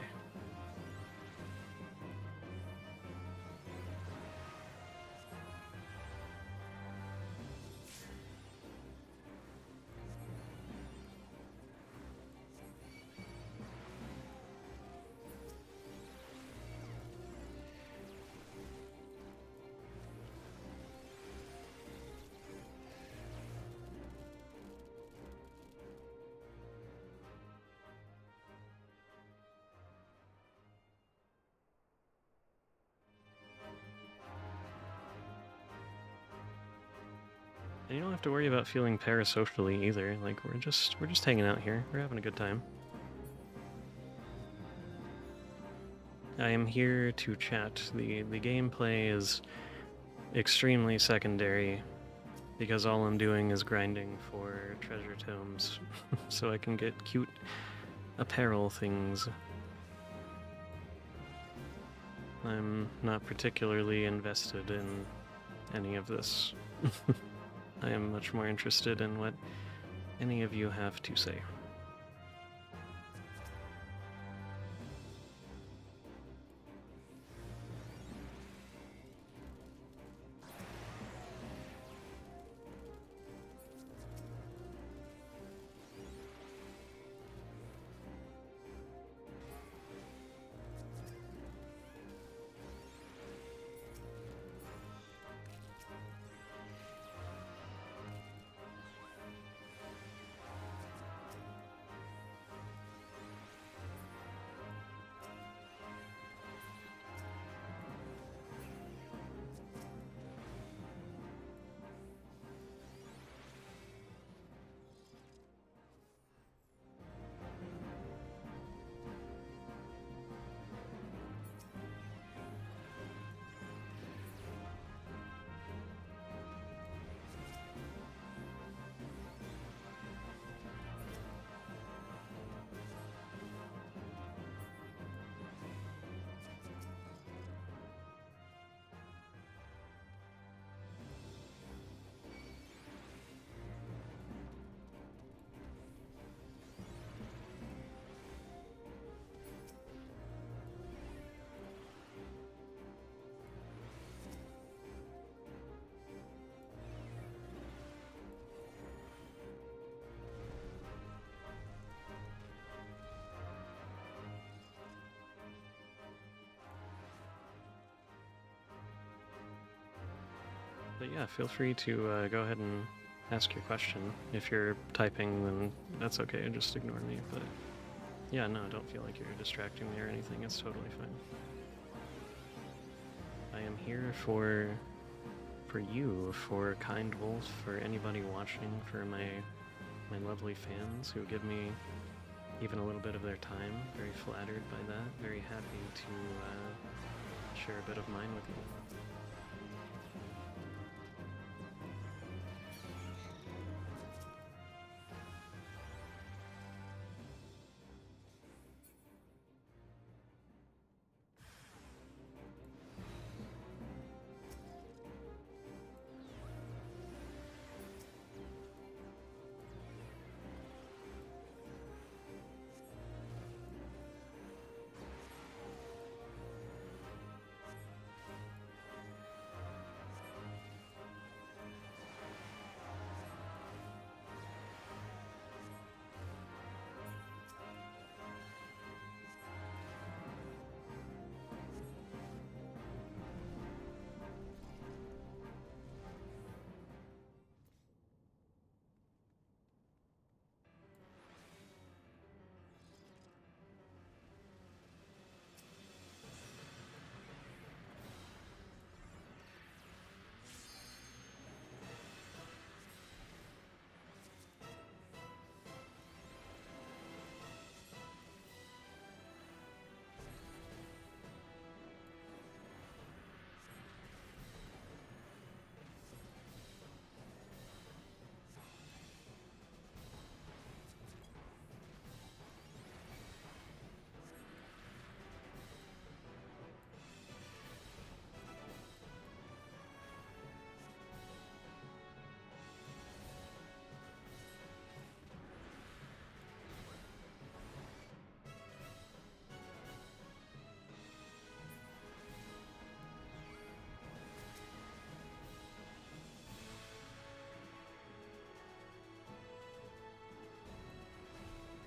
And you don't have to worry about feeling parasocially either. Like we're just hanging out here. We're having a good time. I am here to chat. The gameplay is extremely secondary because all I'm doing is grinding for treasure tomes so I can get cute apparel things. I'm not particularly invested in any of this. I am much more interested in what any of you have to say. But yeah, feel free to go ahead and ask your question. If you're typing, then that's okay, just ignore me. But yeah, no, don't feel like you're distracting me or anything. It's totally fine. I am here for you, for Kind Wolf, for anybody watching, for my lovely fans who give me even a little bit of their time. Very flattered by that. Very happy to share a bit of mine with you.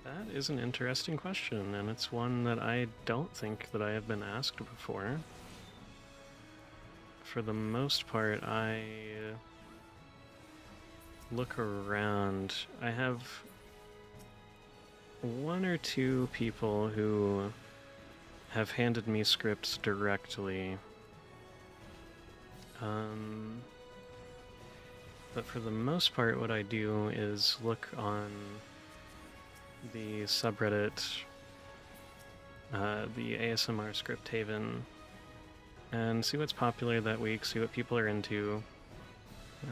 That is an interesting question, and it's one that I don't think that I have been asked before. For the most part, I look around. I have one or two people who have handed me scripts directly. But for the most part, what I do is look on the subreddit, the ASMR Script Haven, and see what's popular that week, see what people are into.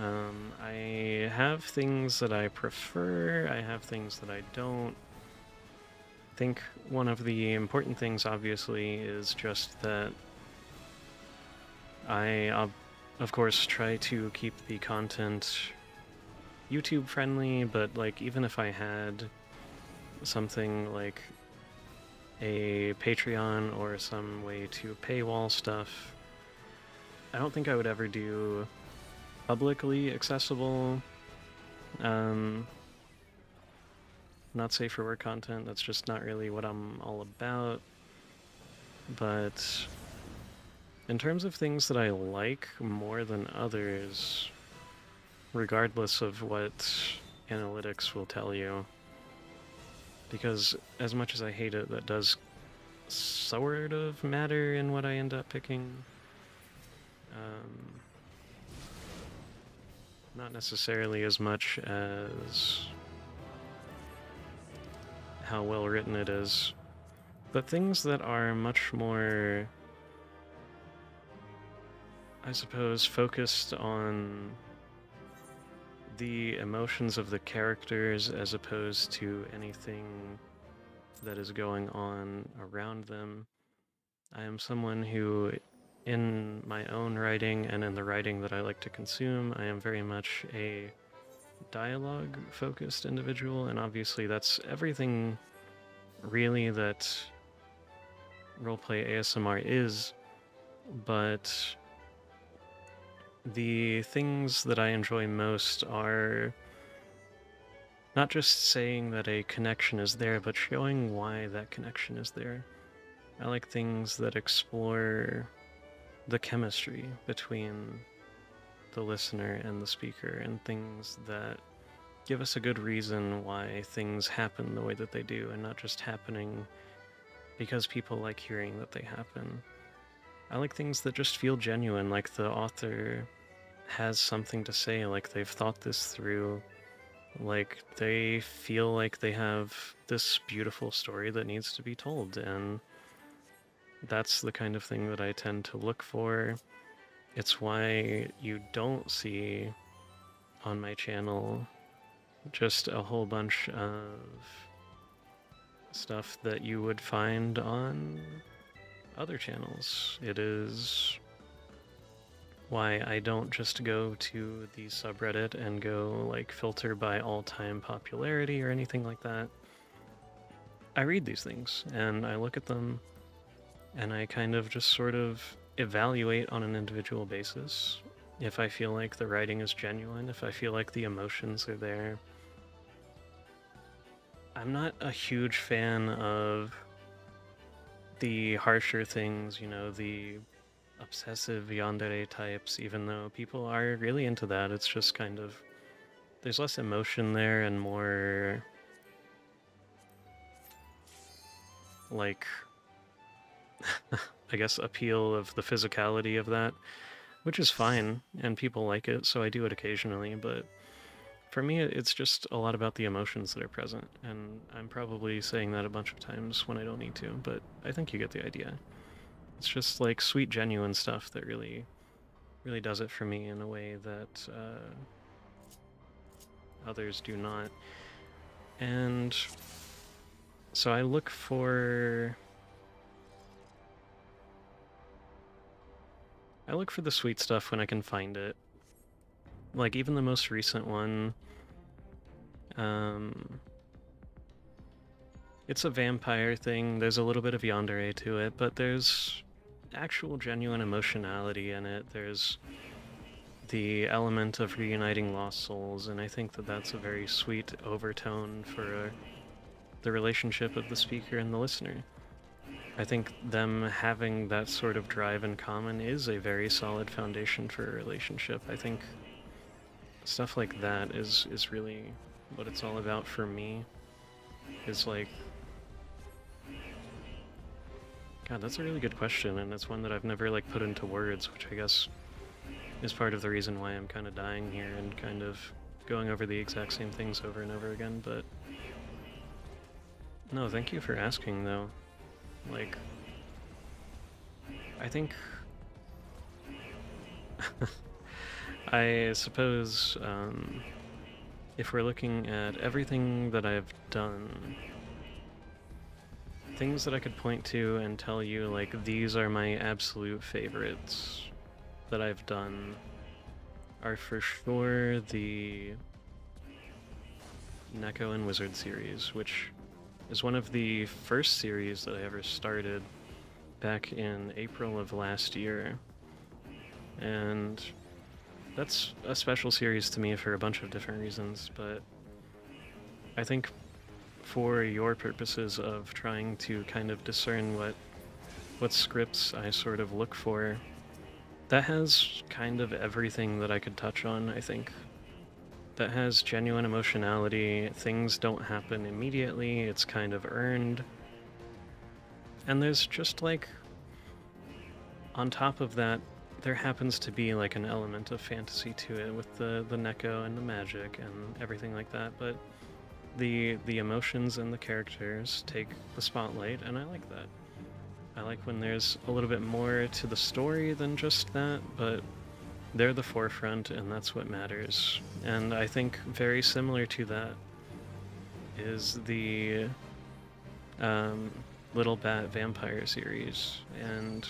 I have things that I prefer, I have things that I don't. I think one of the important things, obviously, is just that I, of course, try to keep the content YouTube friendly, but like even if I had something like a Patreon or some way to paywall stuff, I don't think I would ever do publicly accessible, not safe for work content. That's just not really what I'm all about. But in terms of things that I like more than others, regardless of what analytics will tell you, because as much as I hate it, that does sort of matter in what I end up picking. Not necessarily as much as how well written it is, but things that are much more, I suppose, focused on the emotions of the characters as opposed to anything that is going on around them. I am someone who, in my own writing and in the writing that I like to consume, I am very much a dialogue focused individual, and obviously that's everything really that roleplay ASMR is, but the things that I enjoy most are not just saying that a connection is there, but showing why that connection is there. I like things that explore the chemistry between the listener and the speaker, and things that give us a good reason why things happen the way that they do, and not just happening because people like hearing that they happen. I like things that just feel genuine, like the author has something to say, like they've thought this through, like they feel like they have this beautiful story that needs to be told, and that's the kind of thing that I tend to look for. It's why you don't see on my channel just a whole bunch of stuff that you would find on other channels. It is why I don't just go to the subreddit and go like filter by all-time popularity or anything like that. I read these things and I look at them and I kind of just sort of evaluate on an individual basis if I feel like the writing is genuine, if I feel like the emotions are there. I'm not a huge fan of the harsher things, you know, the obsessive yandere types, even though people are really into that. It's just kind of, there's less emotion there and more like I guess appeal of the physicality of that, which is fine, and people like it, so I do it occasionally, but for me it's just a lot about the emotions that are present, and I'm probably saying that a bunch of times when I don't need to, but I think you get the idea. It's just like sweet, genuine stuff that really does it for me in a way that others do not. And so I look for the sweet stuff when I can find it. Like even the most recent one, it's a vampire thing. There's a little bit of yandere to it, but there's actual genuine emotionality in it. There's the element of reuniting lost souls, and I think that that's a very sweet overtone for the relationship of the speaker and the listener. I think them having that sort of drive in common is a very solid foundation for a relationship. I think stuff like that is really what it's all about for me. Is like, God, that's a really good question, and it's one that I've never like put into words, which I guess is part of the reason why I'm kind of dying here and kind of going over the exact same things over and over again. But no, thank you for asking though. Like, I think I suppose if we're looking at everything that I've done, things that I could point to and tell you, like, these are my absolute favorites that I've done, are for sure the Neko and Wizard series, which is one of the first series that I ever started back in April of last year. And that's a special series to me for a bunch of different reasons, but I think for your purposes of trying to kind of discern what scripts I sort of look for, that has kind of everything that I could touch on, I think. That has genuine emotionality, things don't happen immediately, it's kind of earned. And there's just like, on top of that, there happens to be like an element of fantasy to it with the Neko and the magic and everything like that, but the emotions and the characters take the spotlight, and I like that. I like when there's a little bit more to the story than just that, but they're the forefront and that's what matters. And I think very similar to that is the Little Bat Vampire series. And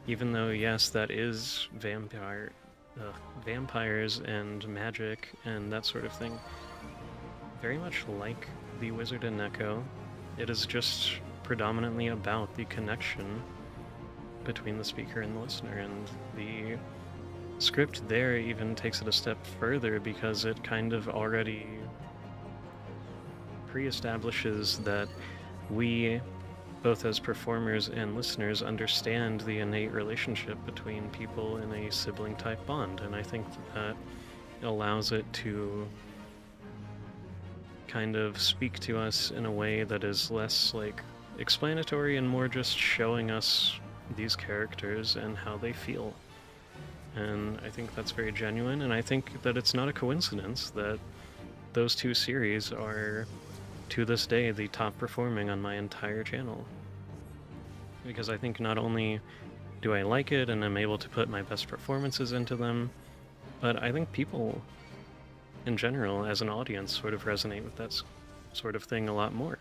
even though, yes, that is vampires and magic and that sort of thing, very much like the Wizard and Neko, it is just predominantly about the connection between the speaker and the listener, and the script there even takes it a step further because it kind of already pre-establishes that we, both as performers and listeners, understand the innate relationship between people in a sibling-type bond, and I think that allows it to kind of speak to us in a way that is less like explanatory and more just showing us these characters and how they feel. And I think that's very genuine, and I think that it's not a coincidence that those two series are, to this day, the top performing on my entire channel. Because I think not only do I like it and I'm able to put my best performances into them, but I think people in general, as an audience, sort of resonate with that sort of thing a lot more.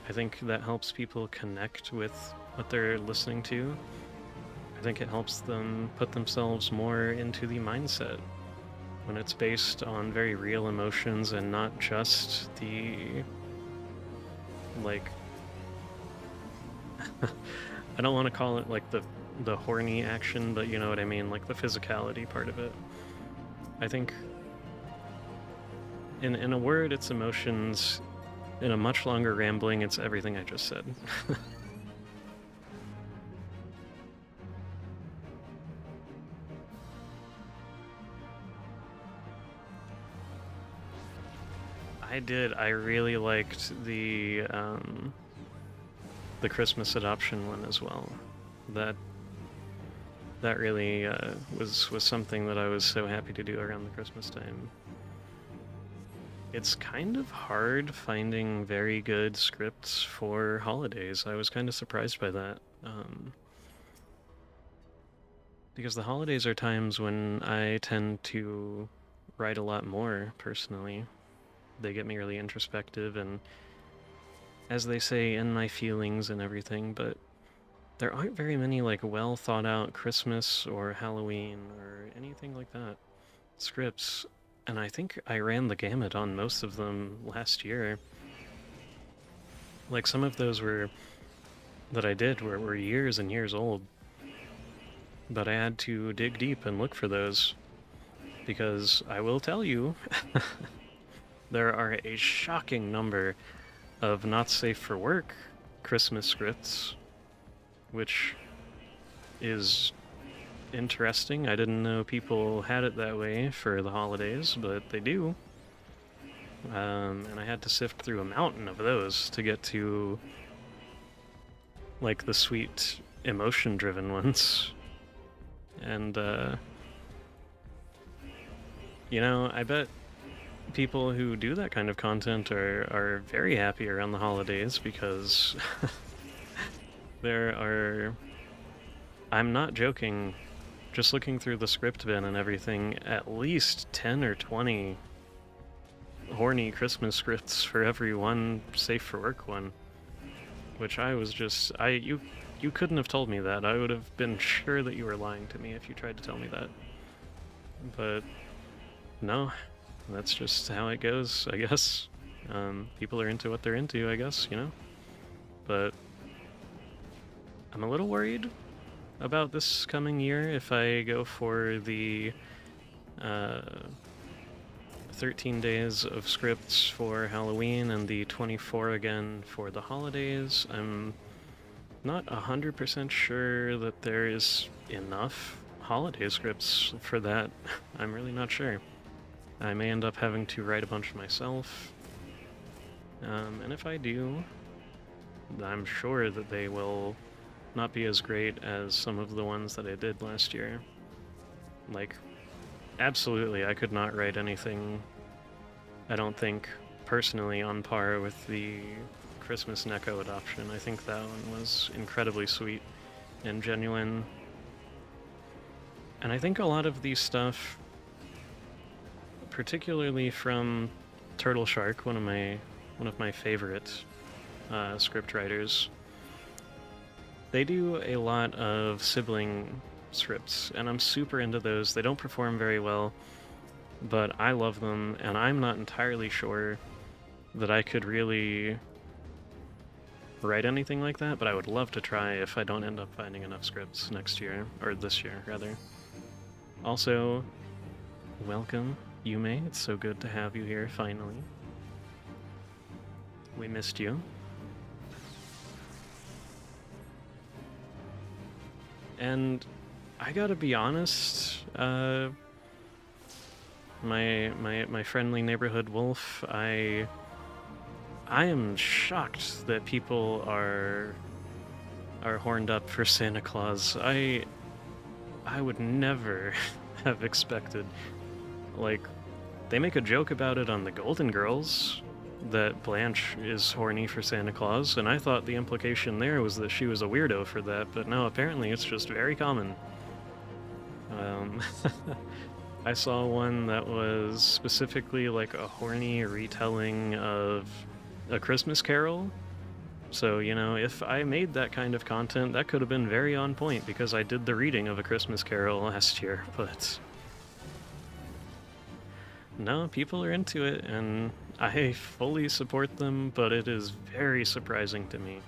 I think that helps people connect with what they're listening to. I think it helps them put themselves more into the mindset when it's based on very real emotions and not just the, like, I don't want to call it like the horny action, but you know what I mean, like the physicality part of it. I think in a word, it's emotions. In a much longer rambling, it's everything I just said. I did. I really liked the Christmas adoption one as well. That really was something that I was so happy to do around the Christmas time. It's kind of hard finding very good scripts for holidays. I was kind of surprised by that. Because the holidays are times when I tend to write a lot more, personally. They get me really introspective and, as they say, in my feelings and everything, but there aren't very many, like, well thought out Christmas or Halloween or anything like that scripts. And I think I ran the gamut on most of them last year. Like, some of those that I did were years and years old. But I had to dig deep and look for those. Because I will tell you, there are a shocking number of not safe for work Christmas scripts, which is interesting. I didn't know people had it that way for the holidays, but they do. And I had to sift through a mountain of those to get to, like, the sweet emotion-driven ones. And, you know, I bet people who do that kind of content are very happy around the holidays, because there are, I'm not joking, just looking through the script bin and everything, at least 10 or 20 horny Christmas scripts for every one safe for work one. Which I was just, you couldn't have told me that. I would have been sure that you were lying to me if you tried to tell me that. But no, that's just how it goes, I guess. People are into what they're into, I guess, you know? But I'm a little worried about this coming year if I go for the 13 days of scripts for Halloween and the 24 again for the holidays. I'm not 100% sure that there is enough holiday scripts for that. I'm really not sure. I may end up having to write a bunch myself. And if I do, I'm sure that they will not be as great as some of the ones that I did last year. Like, absolutely, I could not write anything, I don't think, personally on par with the Christmas Neko adoption. I think that one was incredibly sweet and genuine. And I think a lot of the stuff, particularly from Turtle Shark, one of my favorite script writers, they do a lot of sibling scripts, and I'm super into those. They don't perform very well, but I love them, and I'm not entirely sure that I could really write anything like that, but I would love to try if I don't end up finding enough scripts next year, or this year, rather. Also, welcome, Yume. It's so good to have you here, finally. We missed you. And I gotta be honest, my friendly neighborhood wolf, I am shocked that people are horned up for Santa Claus. I would never have expected. Like, they make a joke about it on the Golden Girls, that Blanche is horny for Santa Claus, and I thought the implication there was that she was a weirdo for that, but no, apparently it's just very common. I saw one that was specifically like a horny retelling of A Christmas Carol. So, you know, if I made that kind of content, that could have been very on point, because I did the reading of A Christmas Carol last year, but no, people are into it, and I fully support them, but it is very surprising to me.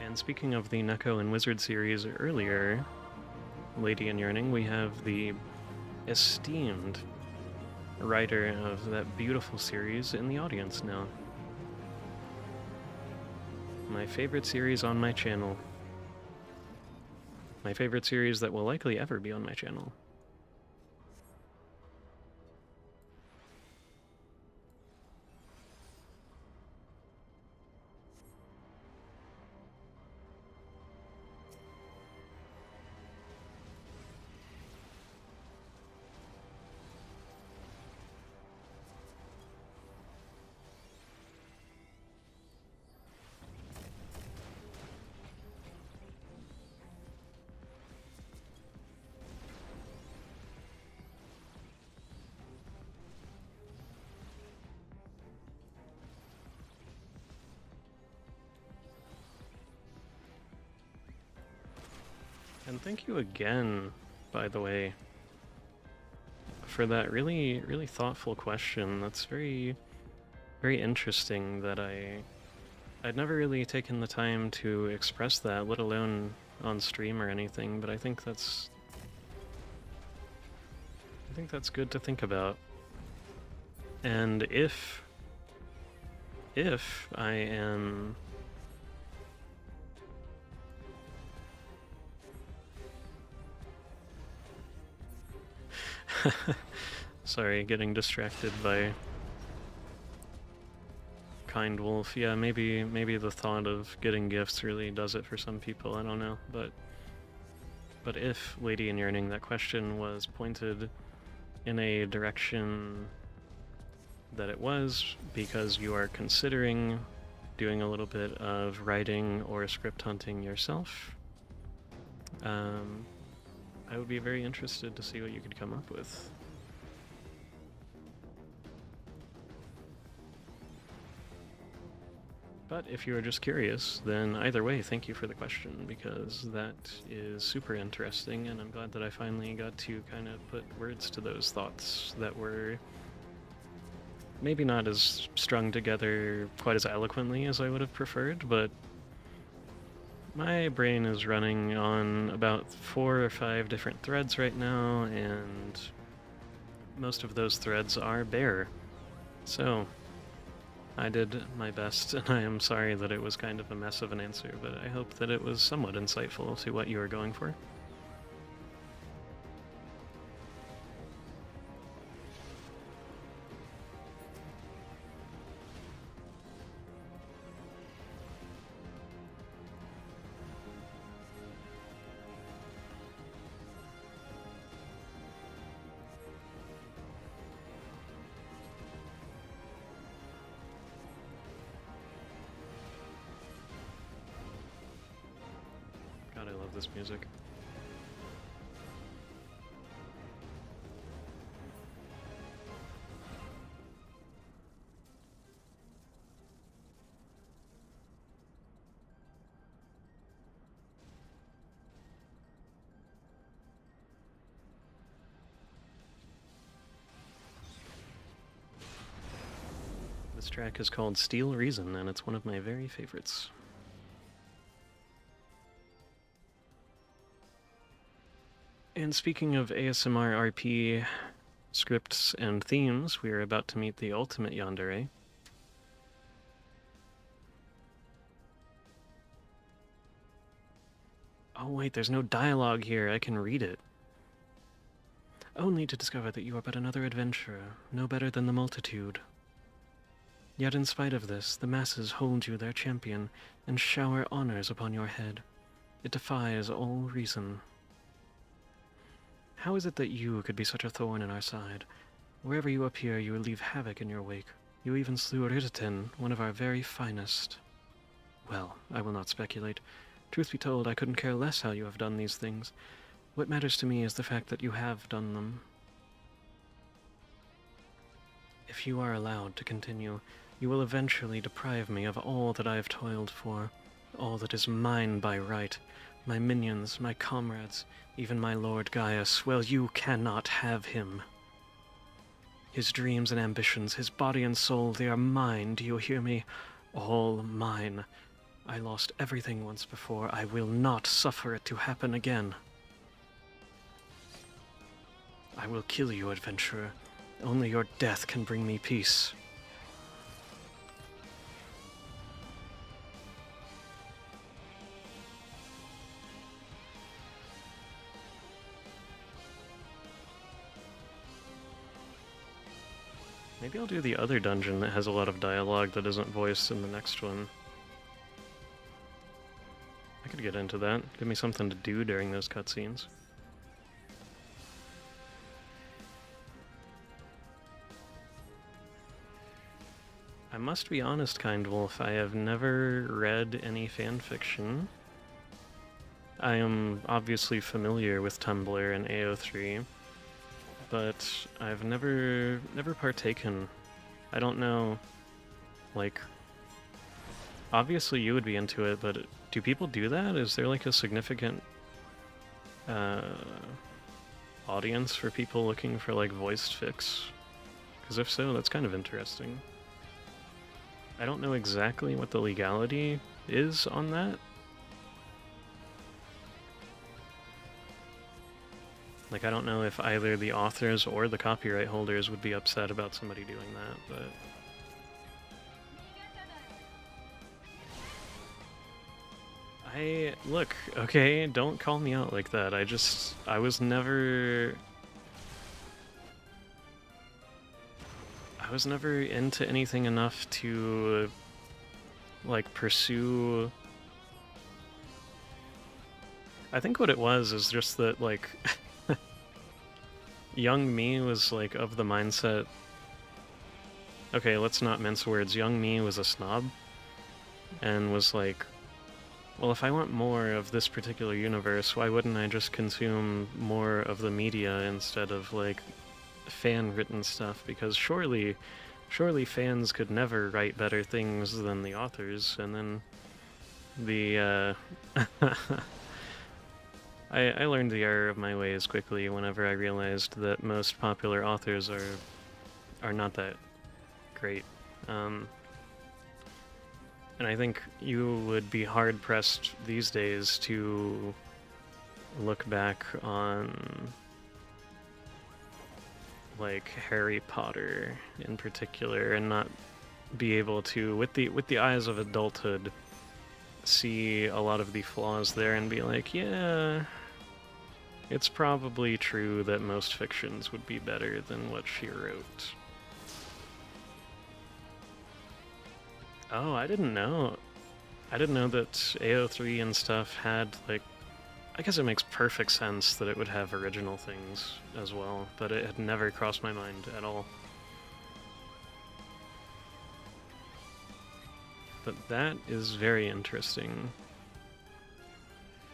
And speaking of the Neko and Wizard series earlier, Lady in Yearning, we have the esteemed writer of that beautiful series in the audience now. My favorite series on my channel. My favorite series that will likely ever be on my channel. And thank you again, by the way, for that really, really thoughtful question. That's very, very interesting that I'd never really taken the time to express that, let alone on stream or anything, but I think that's good to think about. And if I am sorry, getting distracted by Kind Wolf. Yeah, maybe the thought of getting gifts really does it for some people, I don't know. But if, Lady in Yearning, that question was pointed in a direction that it was because you are considering doing a little bit of writing or script hunting yourself, I would be very interested to see what you could come up with. But if you are just curious, then either way, thank you for the question, because that is super interesting, and I'm glad that I finally got to kind of put words to those thoughts that were maybe not as strung together quite as eloquently as I would have preferred, but my brain is running on about 4 or 5 different threads right now, and most of those threads are bare. So I did my best, and I am sorry that it was kind of a mess of an answer, but I hope that it was somewhat insightful to what you were going for. God, I love this music. This track is called Steel Reason, and it's one of my very favorites. And speaking of ASMR RP scripts and themes, we are about to meet the ultimate yandere. Oh wait, there's no dialogue here, I can read it. Only to discover that you are but another adventurer, no better than the multitude. Yet in spite of this, the masses hold you their champion and shower honors upon your head. It defies all reason. How is it that you could be such a thorn in our side? Wherever you appear, you leave havoc in your wake. You even slew Ridderton, one of our very finest. Well, I will not speculate. Truth be told, I couldn't care less how you have done these things. What matters to me is the fact that you have done them. If you are allowed to continue, you will eventually deprive me of all that I have toiled for, all that is mine by right, my minions, my comrades, even my Lord Gaius. Well, you cannot have him. His dreams and ambitions, his body and soul, they are mine, do you hear me? All mine. I lost everything once before. I will not suffer it to happen again. I will kill you, adventurer. Only your death can bring me peace. Maybe I'll do the other dungeon that has a lot of dialogue that isn't voiced in the next one. I could get into that. Give me something to do during those cutscenes. I must be honest, Kind Wolf, I have never read any fanfiction. I am obviously familiar with Tumblr and AO3, but I've never partaken. I don't know, like, obviously you would be into it, but do people do that? Is there like a significant audience for people looking for like voiced fics? Because if so, that's kind of interesting. I don't know exactly what the legality is on that. Like, I don't know if either the authors or the copyright holders would be upset about somebody doing that, but... Look, okay, don't call me out like that. I was never into anything enough to, like, pursue... I think what it was is just that, like, young me was, like, of the mindset... Okay, let's not mince words. Young me was a snob, and was like, well, if I want more of this particular universe, why wouldn't I just consume more of the media instead of, like, fan-written stuff? Because surely surely fans could never write better things than the authors, and then the I learned the error of my ways quickly whenever I realized that most popular authors are not that great. And I think you would be hard pressed these days to look back on like Harry Potter in particular and not be able to, with the eyes of adulthood, see a lot of the flaws there and be like, yeah, it's probably true that most fictions would be better than what she wrote. Oh, I didn't know. I didn't know that AO3 and stuff had, like, I guess it makes perfect sense that it would have original things as well, but it had never crossed my mind at all. But that is very interesting.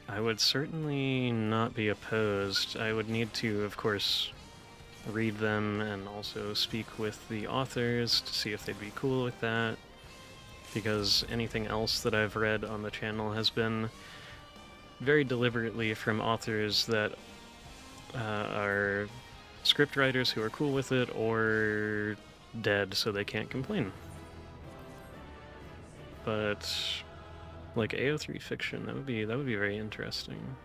I would certainly not be opposed. I would need to, of course, read them and also speak with the authors to see if they'd be cool with that, because anything else that I've read on the channel has been very deliberately from authors that are scriptwriters who are cool with it or dead so they can't complain. But like AO3 fiction, that would be very interesting.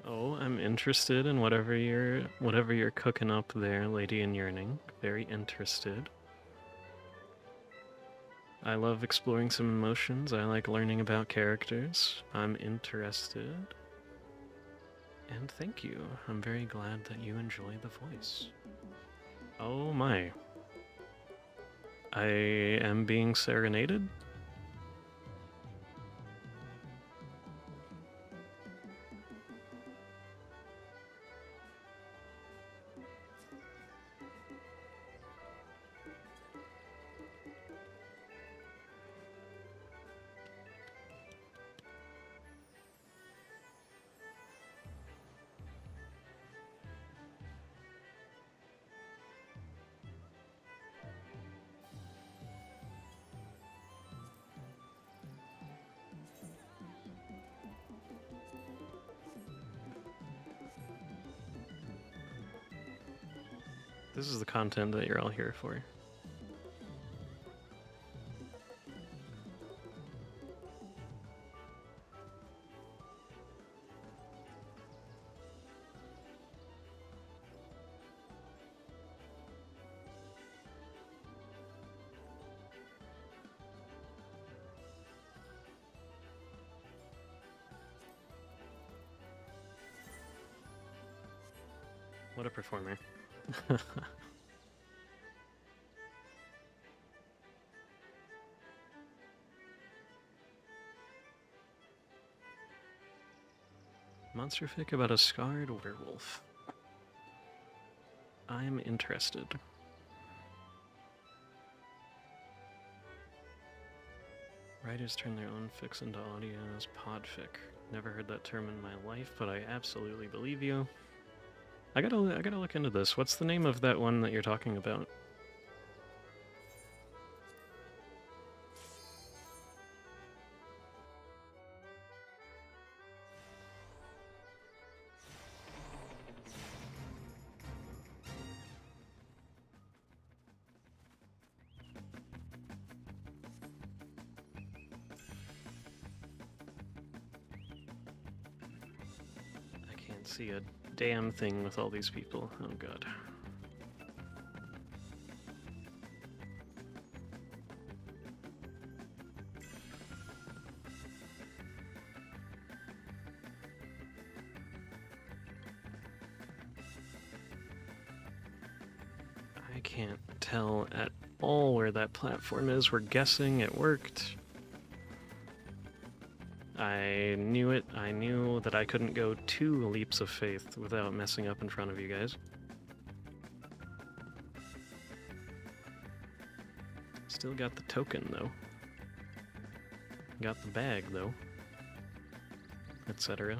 Oh, I'm interested in whatever you're cooking up there, Lady in Yearning. Very interested. I love exploring some emotions. I like learning about characters. I'm interested. And thank you. I'm very glad that you enjoy the voice. Oh my. I am being serenaded? This is the content that you're all here for. What a performer. Monster fic about a scarred werewolf. I'm interested. Writers turn their own fics into audio as podfic. Never heard that term in my life, but I absolutely believe you. I gotta look into this. What's the name of that one that you're talking about? I can't see a damn thing with all these people. Oh god. I can't tell at all where that platform is. We're guessing it worked. I knew it. I knew that I couldn't go 2 leaps of faith without messing up in front of you guys. Still got the token, though. Got the bag, though. Etc.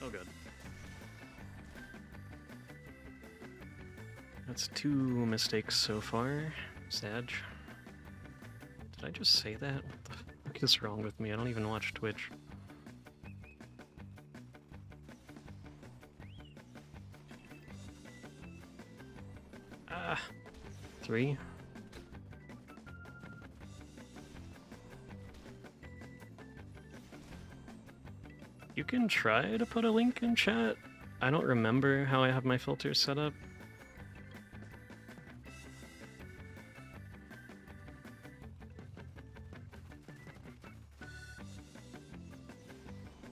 Oh, good. That's 2 mistakes so far. Sag. Did I just say that? What the fuck is wrong with me? I don't even watch Twitch. Ah! 3. You can try to put a link in chat. I don't remember how I have my filters set up.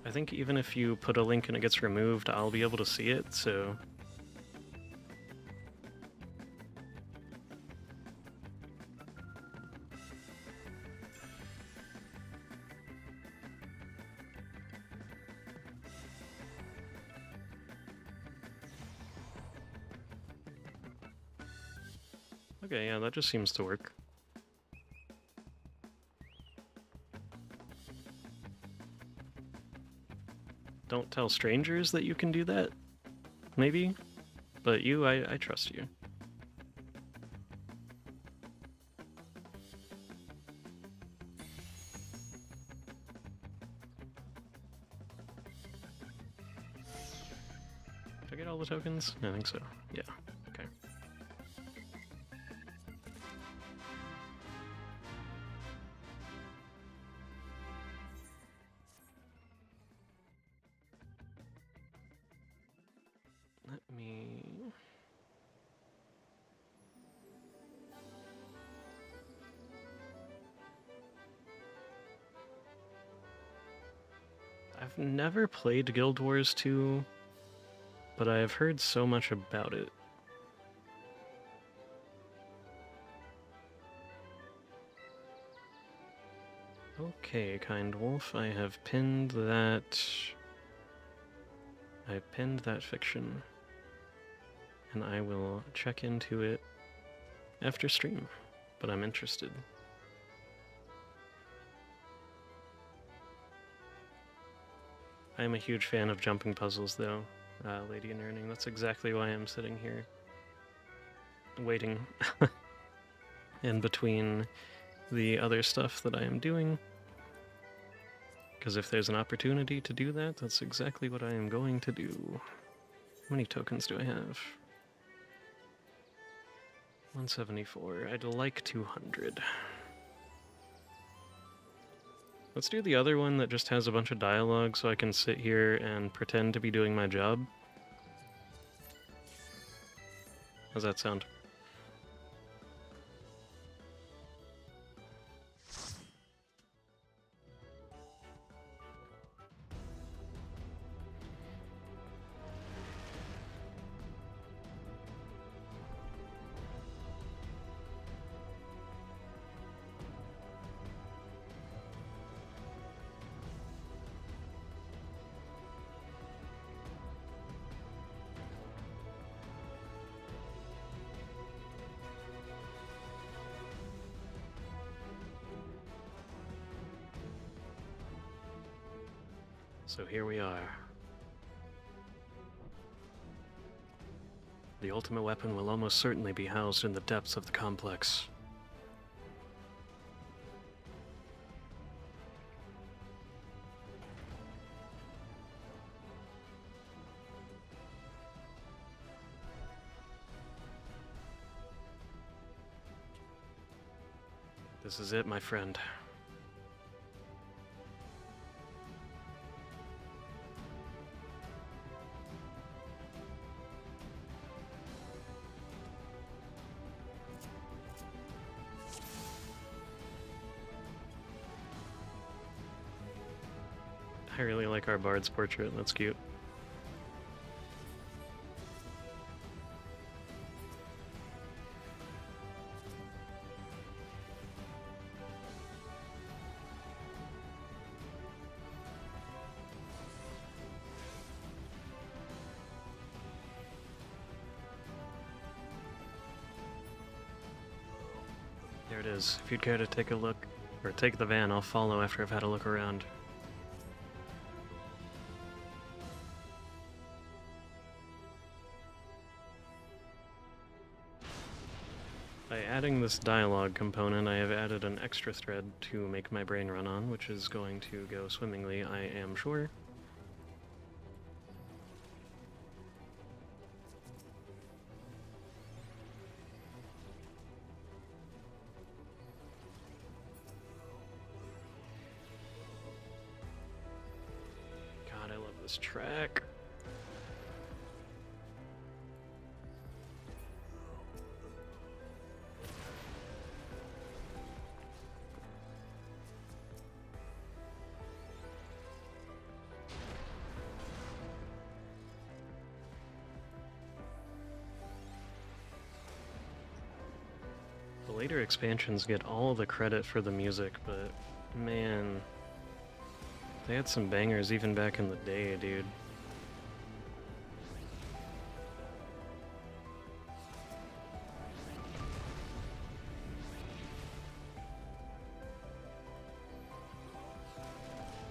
I think even if you put a link and it gets removed, I'll be able to see it, so... Okay, yeah, that just seems to work. Don't tell strangers that you can do that, maybe? But you, I trust you. Did I get all the tokens? I think so, yeah. Okay. Let me... I've never played Guild Wars 2, but I have heard so much about it. Okay, Kind Wolf, I have pinned that... I pinned that fiction. And I will check into it after stream, but I'm interested. I am a huge fan of jumping puzzles, though, Lady in Yearning. That's exactly why I'm sitting here, waiting in between the other stuff that I am doing. Because if there's an opportunity to do that, that's exactly what I am going to do. How many tokens do I have? 174. I'd like 200. Let's do the other one that just has a bunch of dialogue so I can sit here and pretend to be doing my job. How's that sound? So here we are. The ultimate weapon will almost certainly be housed in the depths of the complex. This is it, my friend. I really like our bard's portrait. That's cute. There it is. If you'd care to take a look, or take the van, I'll follow after I've had a look around. By adding this dialogue component, I have added an extra thread to make my brain run on, which is going to go swimmingly, I am sure. God, I love this track. The later expansions get all the credit for the music, but man, they had some bangers even back in the day, dude.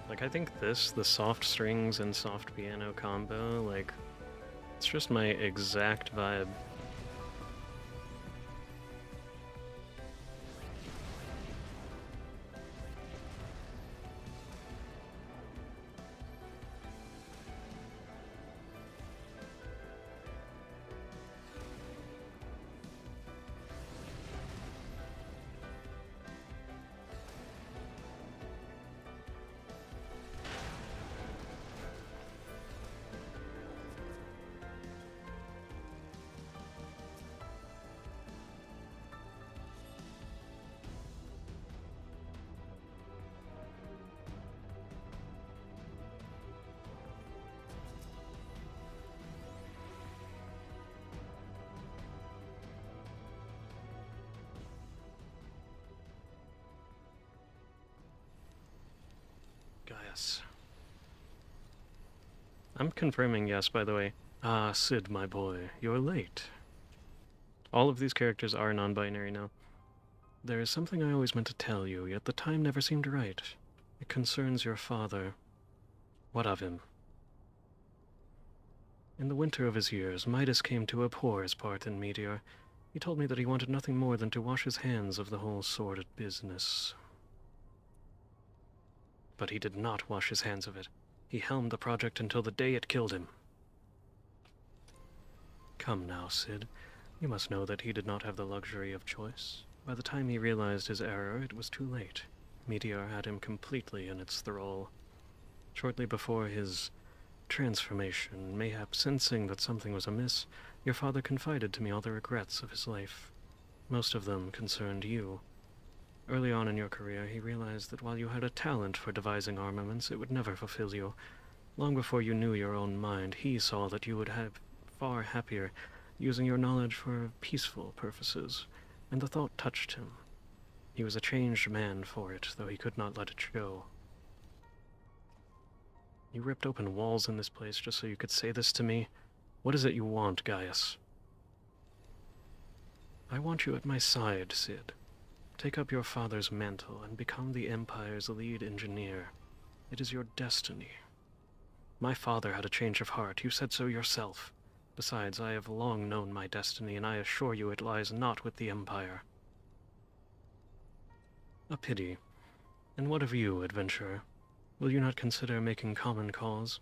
Like, I think this, the soft strings and soft piano combo, like, it's just my exact vibe. Gaius. I'm confirming yes, by the way. Ah, Sid, my boy, you're late. All of these characters are non-binary now. There is something I always meant to tell you, yet the time never seemed right. It concerns your father. What of him? In the winter of his years, Midas came to abhor his part in Meteor. He told me that he wanted nothing more than to wash his hands of the whole sordid business. But he did not wash his hands of it. He helmed the project until the day it killed him. Come now, Sid. You must know that he did not have the luxury of choice. By the time he realized his error, it was too late. Meteor had him completely in its thrall. Shortly before his transformation, mayhap sensing that something was amiss, your father confided to me all the regrets of his life. Most of them concerned you. Early on in your career, he realized that while you had a talent for devising armaments, it would never fulfill you. Long before you knew your own mind, he saw that you would have far happier using your knowledge for peaceful purposes, and the thought touched him. He was a changed man for it, though he could not let it show. You ripped open walls in this place just so you could say this to me? What is it you want, Gaius? I want you at my side, Sid. Take up your father's mantle and become the Empire's lead engineer. It is your destiny. My father had a change of heart. You said so yourself. Besides, I have long known my destiny, and I assure you it lies not with the Empire. A pity. And what of you, adventurer? Will you not consider making common cause?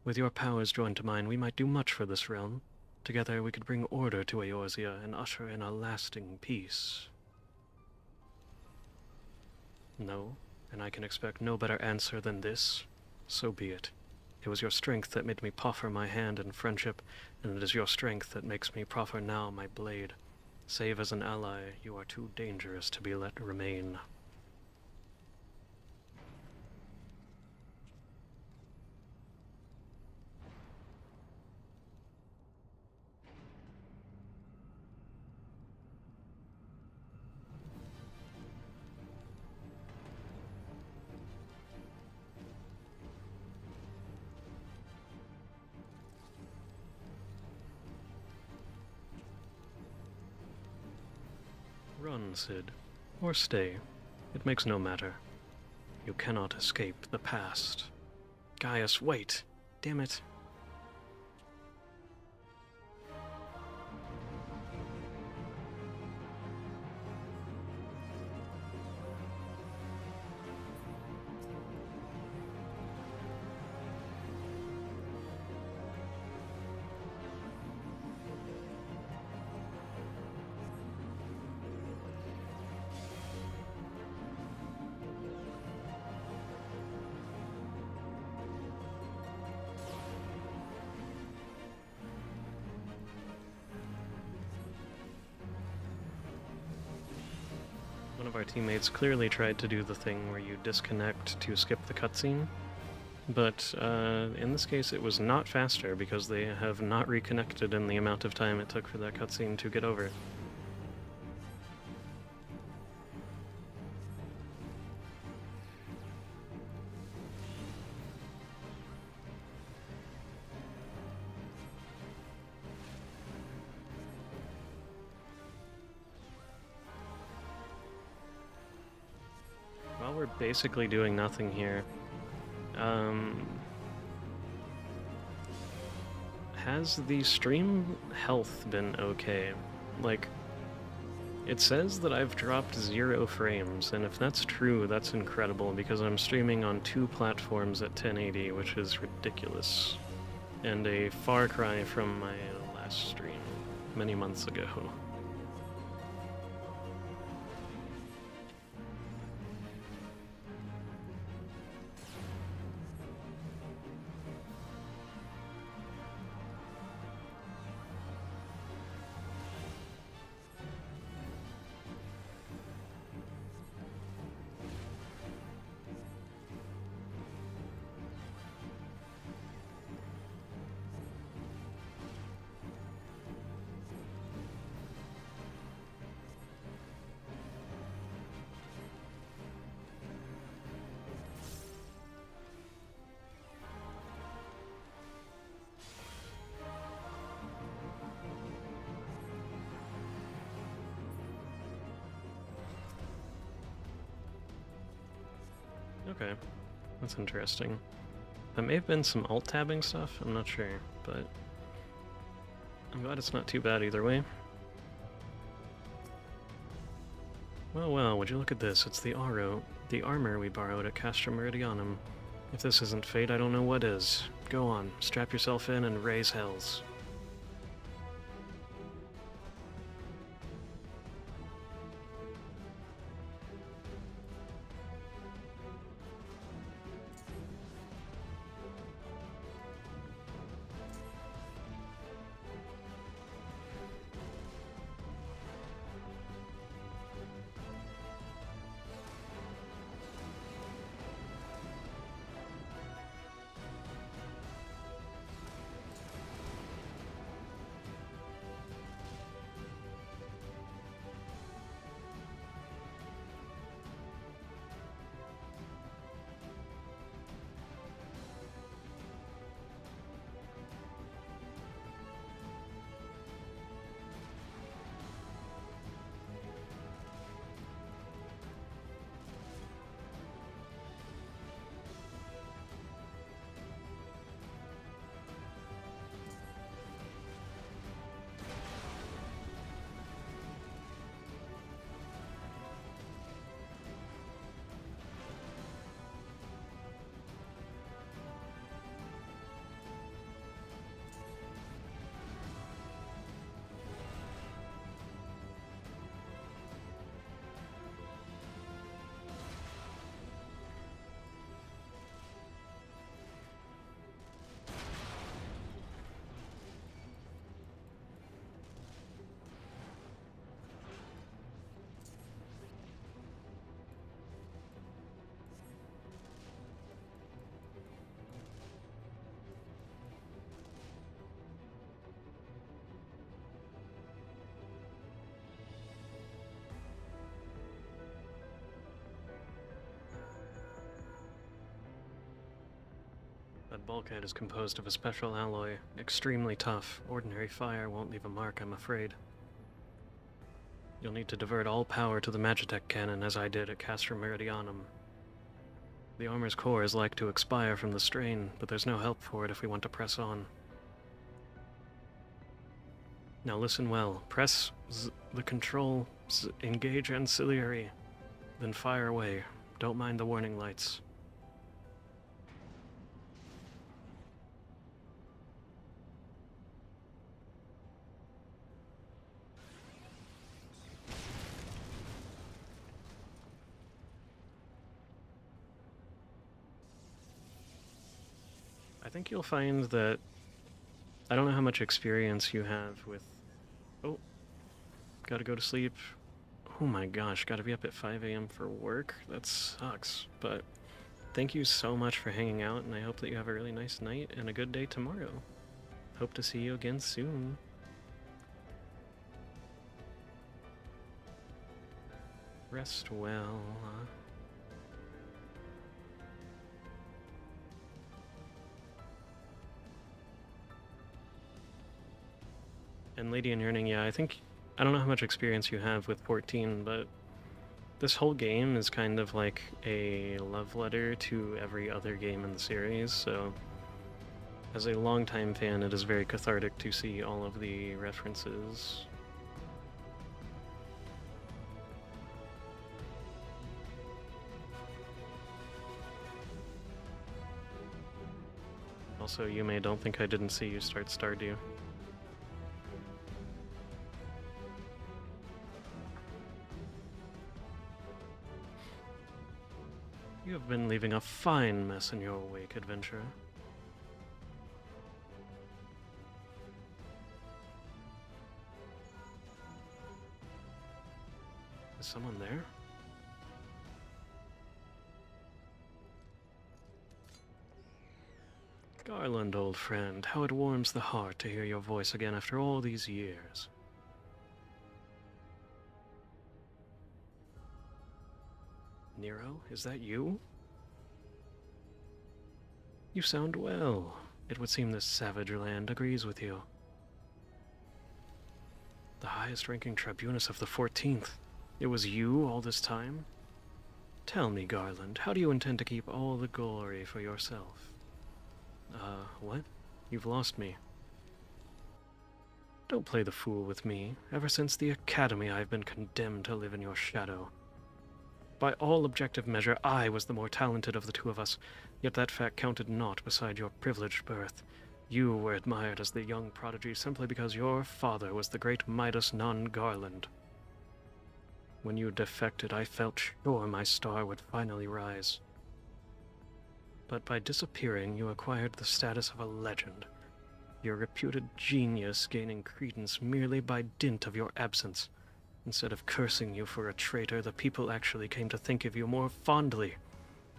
With your powers joined to mine, we might do much for this realm. Together we could bring order to Eorzea and usher in a lasting peace. No, and I can expect no better answer than this. So be it. It was your strength that made me proffer my hand in friendship, and it is your strength that makes me proffer now my blade. Save as an ally, you are too dangerous to be let remain. Run, Sid. Or stay. It makes no matter. You cannot escape the past. Gaius, wait! Damn it. One of our teammates clearly tried to do the thing where you disconnect to skip the cutscene, but in this case it was not faster because they have not reconnected in the amount of time it took for that cutscene to get over. Well, we're basically doing nothing here. Has the stream health been okay? Like, it says that I've dropped 0 frames, and if that's true, that's incredible, because I'm streaming on 2 platforms at 1080, which is ridiculous. And a far cry from my last stream many months ago. Okay, that's interesting. That may have been some alt-tabbing stuff, I'm not sure, but I'm glad it's not too bad either way. Well, well, would you look at this? It's the armor we borrowed at Castra Meridianum. If this isn't fate, I don't know what is. Go on, strap yourself in and raise hells. bulkhead is composed of a special alloy, extremely tough. Ordinary fire won't leave a mark, I'm afraid. You'll need to divert all power to the Magitech cannon, as I did at Castra Meridianum. The armor's core is like to expire from the strain, but there's no help for it if we want to press on. Now listen well. Press the control, engage ancillary, then fire away. Don't mind the warning lights. I think you'll find that... I don't know how much experience you have with... Oh, gotta go to sleep. Oh my gosh, gotta be up at 5 a.m. for work? That sucks, but thank you so much for hanging out, and I hope that you have a really nice night and a good day tomorrow. Hope to see you again soon. Rest well. And Lady in Yearning, yeah, I don't know how much experience you have with 14, but this whole game is kind of like a love letter to every other game in the series, so as a longtime fan, it is very cathartic to see all of the references. Also, Yume, don't think I didn't see you start Stardew. You have been leaving a fine mess in your wake, adventurer. Is someone there? Garland, old friend, how it warms the heart to hear your voice again after all these years. Nero, is that you? You sound well. It would seem this savage land agrees with you. The highest-ranking tribunus of the 14th. It was you all this time? Tell me, Garland, how do you intend to keep all the glory for yourself? What? You've lost me. Don't play the fool with me. Ever since the Academy, I've been condemned to live in your shadow. By all objective measure, I was the more talented of the two of us, yet that fact counted naught beside your privileged birth. You were admired as the young prodigy simply because your father was the great Midas non Garland. When you defected, I felt sure my star would finally rise. But by disappearing, you acquired the status of a legend, your reputed genius gaining credence merely by dint of your absence. Instead of cursing you for a traitor, the people actually came to think of you more fondly.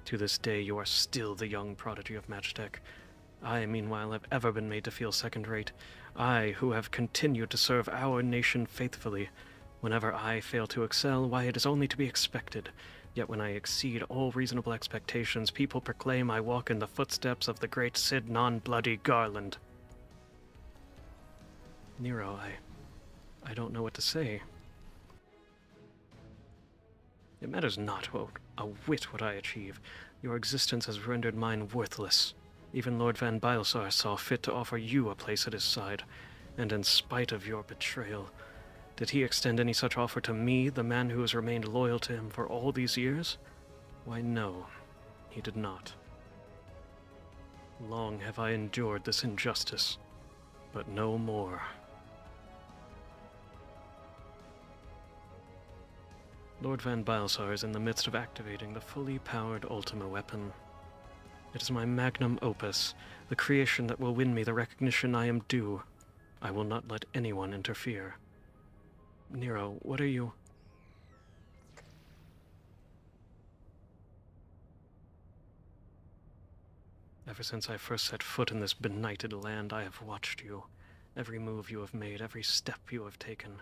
To this day, you are still the young prodigy of Magitech. I, meanwhile, have ever been made to feel second-rate. I, who have continued to serve our nation faithfully. Whenever I fail to excel, why, it is only to be expected. Yet when I exceed all reasonable expectations, people proclaim I walk in the footsteps of the great Cid non-bloody Garland. Nero, I don't know what to say. It matters not a whit what I achieve. Your existence has rendered mine worthless. Even Lord Van Bilesar saw fit to offer you a place at his side, and in spite of your betrayal, did he extend any such offer to me, the man who has remained loyal to him for all these years? Why, no, he did not. Long have I endured this injustice, but no more. Lord Van Bilesar is in the midst of activating the fully powered Ultima weapon. It is my magnum opus, the creation that will win me the recognition I am due. I will not let anyone interfere. Nero, what are you... Ever since I first set foot in this benighted land, I have watched you. Every move you have made, every step you have taken.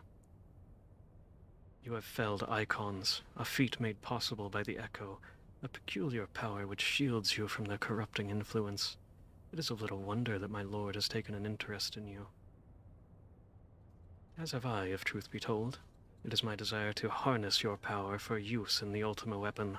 You have felled icons, a feat made possible by the Echo, a peculiar power which shields you from their corrupting influence. It is of little wonder that my lord has taken an interest in you. As have I, if truth be told. It is my desire to harness your power for use in the ultimate weapon.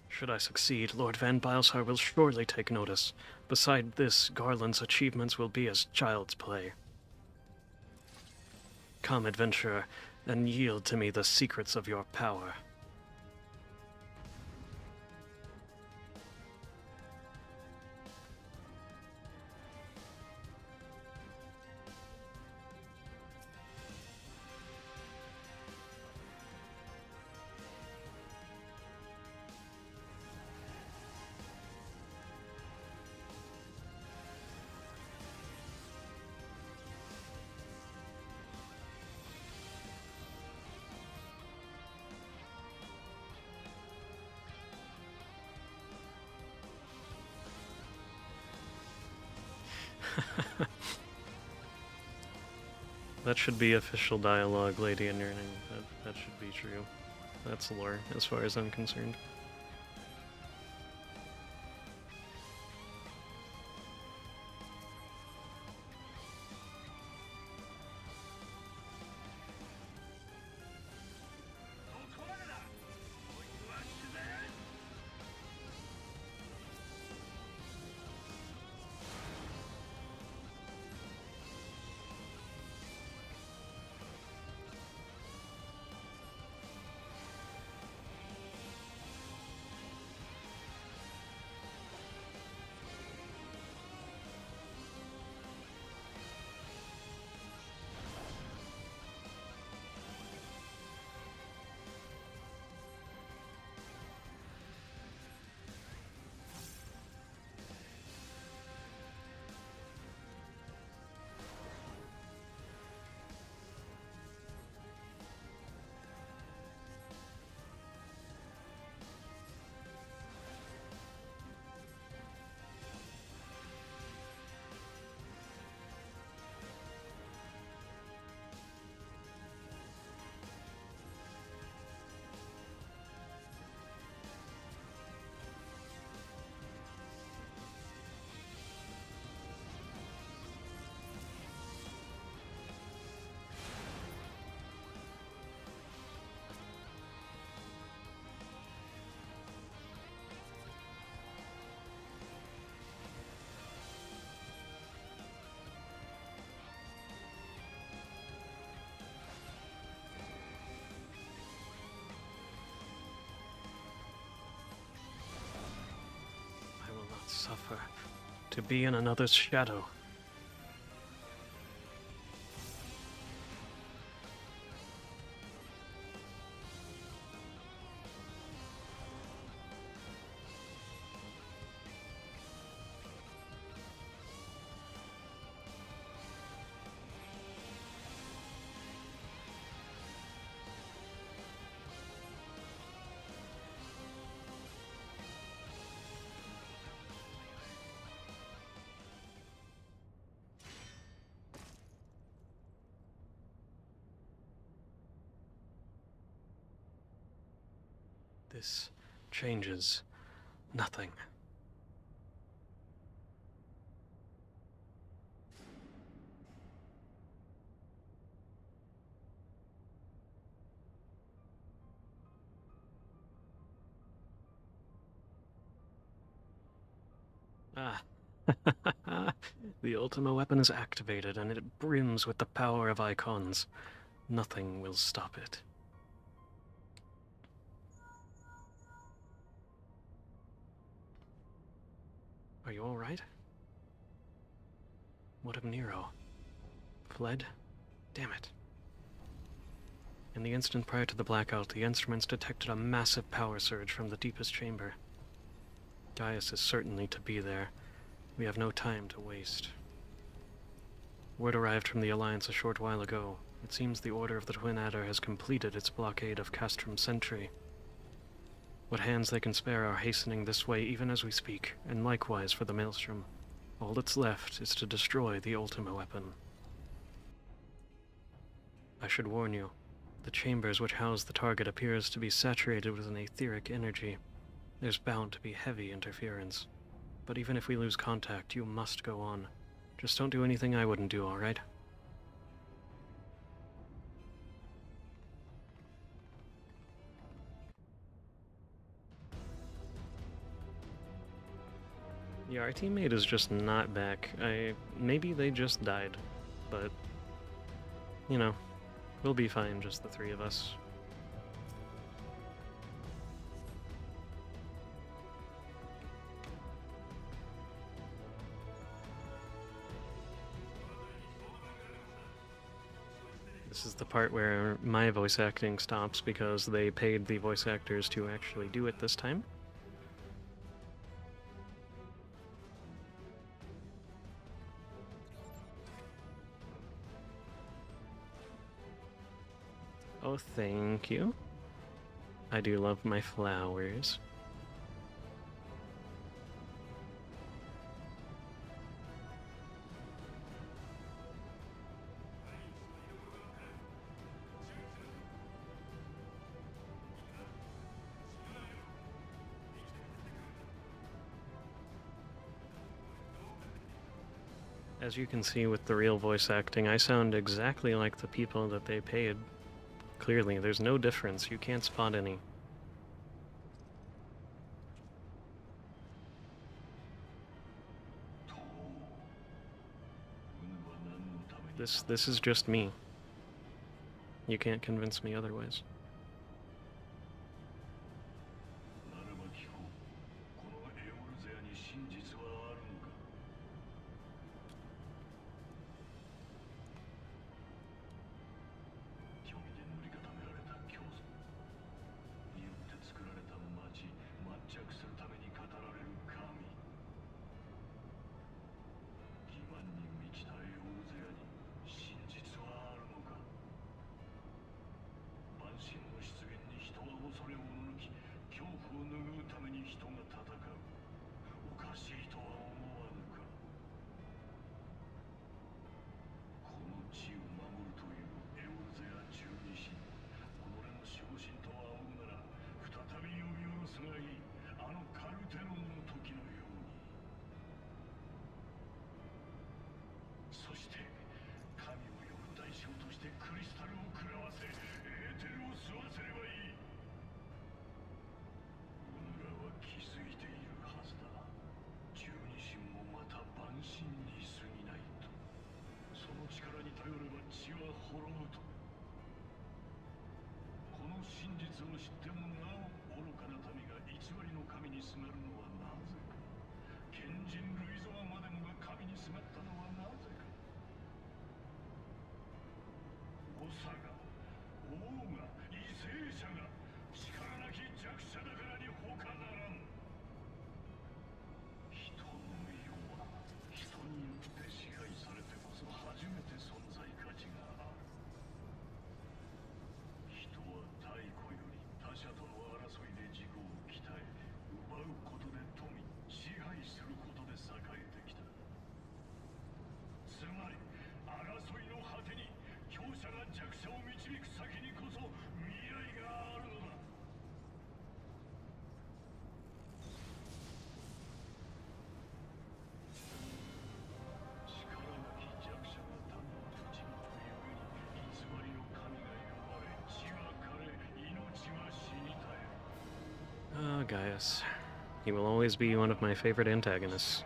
Should I succeed, Lord Van Bileshar will surely take notice. Beside this, Garland's achievements will be as child's play. Come, adventurer, and yield to me the secrets of your power. That should be official dialogue, Lady in Yearning. That should be true. That's lore, as far as I'm concerned. Suffer to be in another's shadow. This changes nothing. Ah. The Ultima weapon is activated, and it brims with the power of icons. Nothing will stop it. Are you all right? What of Nero? Fled? Damn it. In the instant prior to the blackout, the instruments detected a massive power surge from the deepest chamber. Gaius is certainly to be there. We have no time to waste. Word arrived from the Alliance a short while ago. It seems the Order of the Twin Adder has completed its blockade of Castrum Sentry. What hands they can spare are hastening this way even as we speak, and likewise for the Maelstrom. All that's left is to destroy the Ultima weapon. I should warn you, the chambers which house the target appears to be saturated with an etheric energy. There's bound to be heavy interference. But even if we lose contact, you must go on. Just don't do anything I wouldn't do, alright? Yeah, our teammate is just not back. Maybe they just died, but, you know, we'll be fine, just the three of us. This is the part where my voice acting stops because they paid the voice actors to actually do it this time. Oh, thank you. I do love my flowers. As you can see with the real voice acting, I sound exactly like the people that they paid. Clearly, there's no difference. You can't spot any. This is just me. You can't convince me otherwise. Gaius. He will always be one of my favorite antagonists.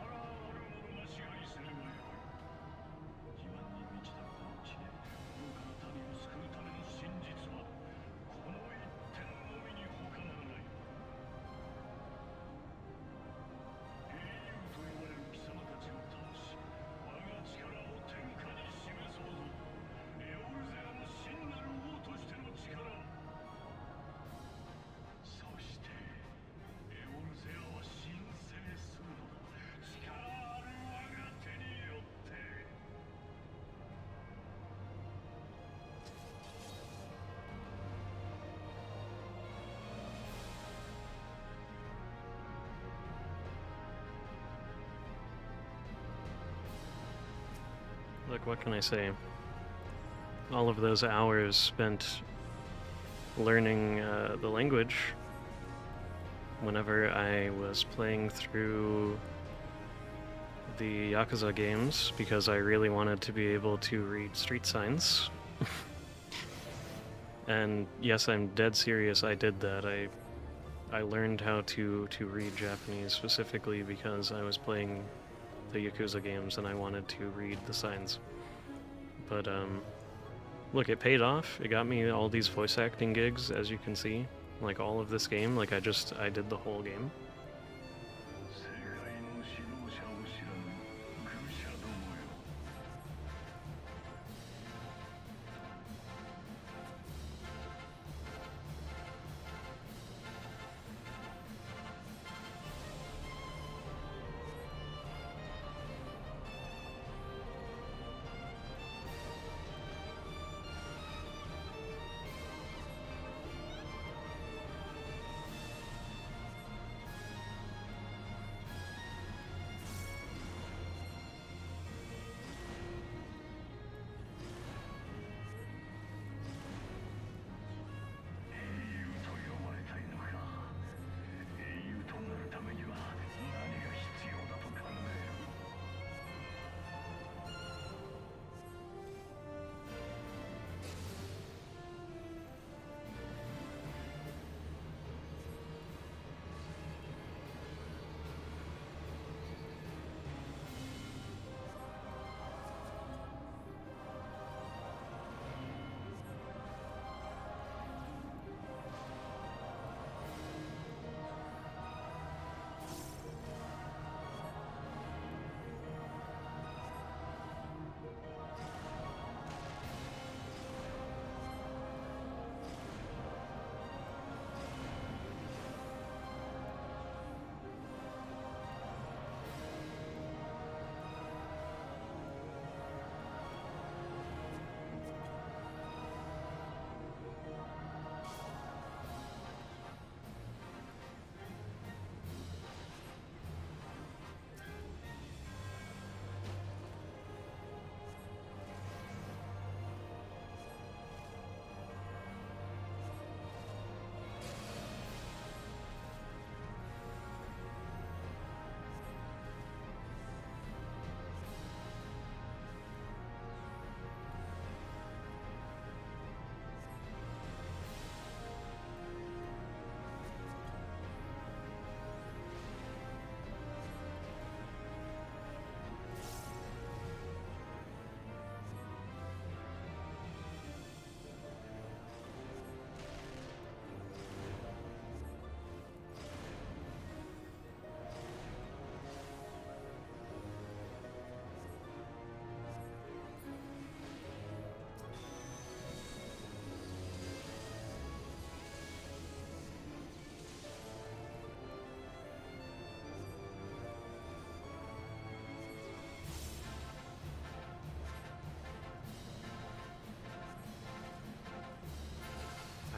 Look, what can I say? All of those hours spent learning the language whenever I was playing through the Yakuza games, because I really wanted to be able to read street signs. And yes, I'm dead serious, I did that. I learned how to read Japanese specifically because I was playing the Yakuza games and I wanted to read the signs. But look, it paid off. It got me all these voice acting gigs, as you can see. Like all of this game, like I did the whole game.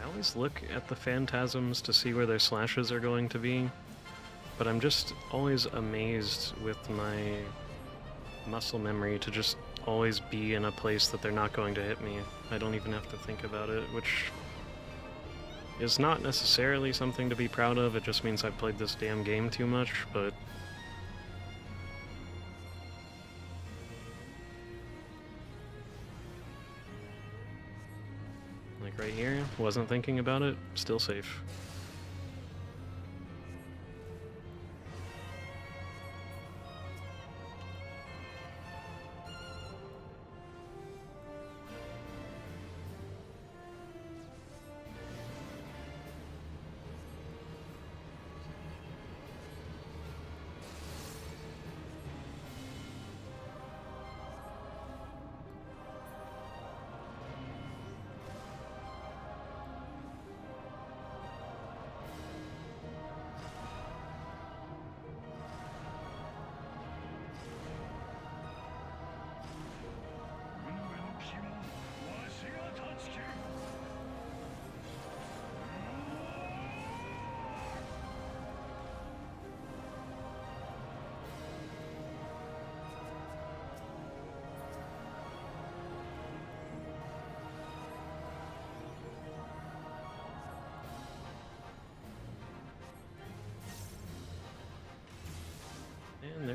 I always look at the phantasms to see where their slashes are going to be, but I'm just always amazed with my muscle memory to just always be in a place that they're not going to hit me. I don't even have to think about it, which is not necessarily something to be proud of. It just means I've played this damn game too much, but like right here, wasn't thinking about it, still safe.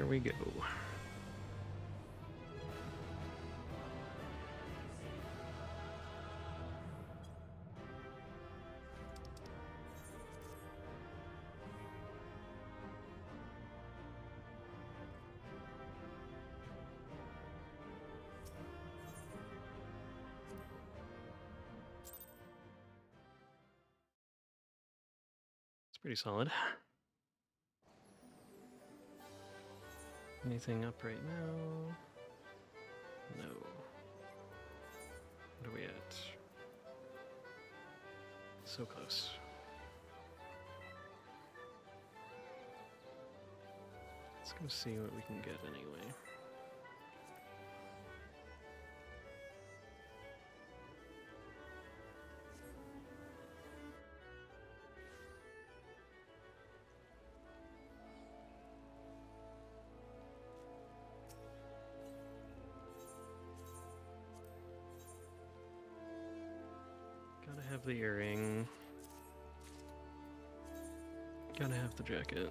There we go. It's pretty solid. Anything up right now? No. What are we at? So close. Let's go see what we can get anyway. Gotta have the earring. Gotta have the jacket.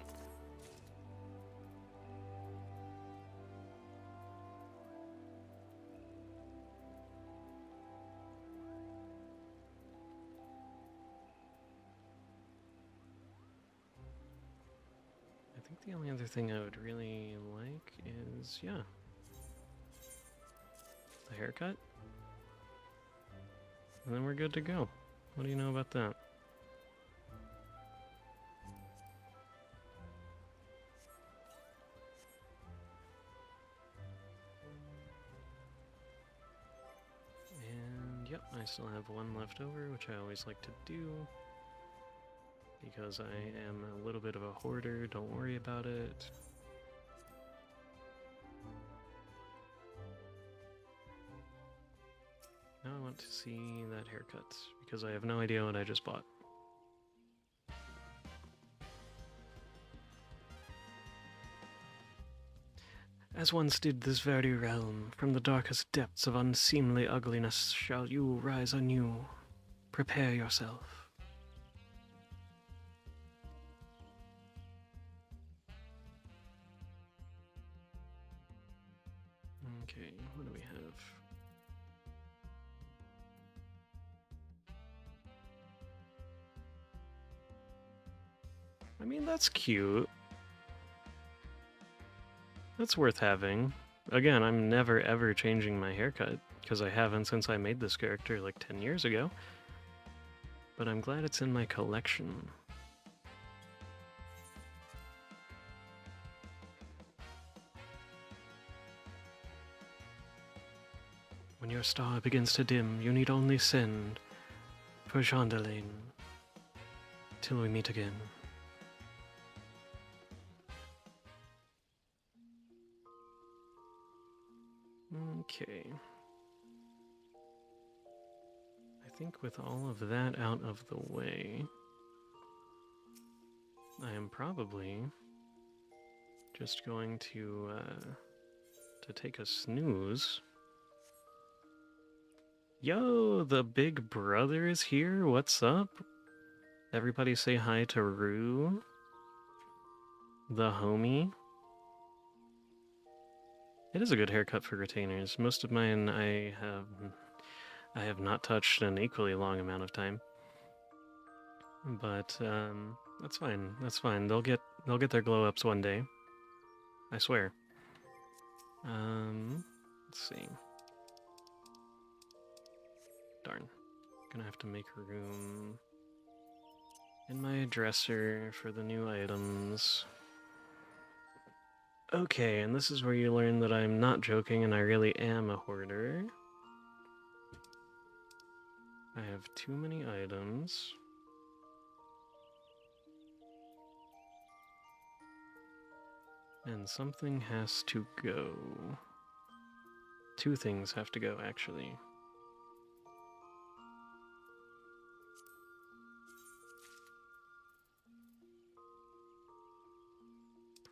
I think the only other thing I would really like is, yeah, a haircut. And then we're good to go. What do you know about that? And yep, I still have one left over, which I always like to do. Because I am a little bit of a hoarder, don't worry about it. Now I want to see that haircut, because I have no idea what I just bought. As once did this very realm, from the darkest depths of unseemly ugliness shall you rise anew. Prepare yourself. Okay, what do we have? I mean, that's cute. That's worth having. Again, I'm never ever changing my haircut, because I haven't since I made this character like 10 years ago. But I'm glad it's in my collection. When your star begins to dim, you need only send for Chandelaine. Till we meet again. Okay. I think with all of that out of the way, I am probably just going to take a snooze. Yo, the big brother is here. What's up? Everybody say hi to Rue, the homie. It is a good haircut for retainers. Most of mine I have not touched in an equally long amount of time. But that's fine. That's fine. They'll get their glow ups one day. I swear. Let's see. Darn. Gonna have to make room in my dresser for the new items. Okay, and this is where you learn that I'm not joking and I really am a hoarder. I have too many items. And something has to go. Two things have to go, actually.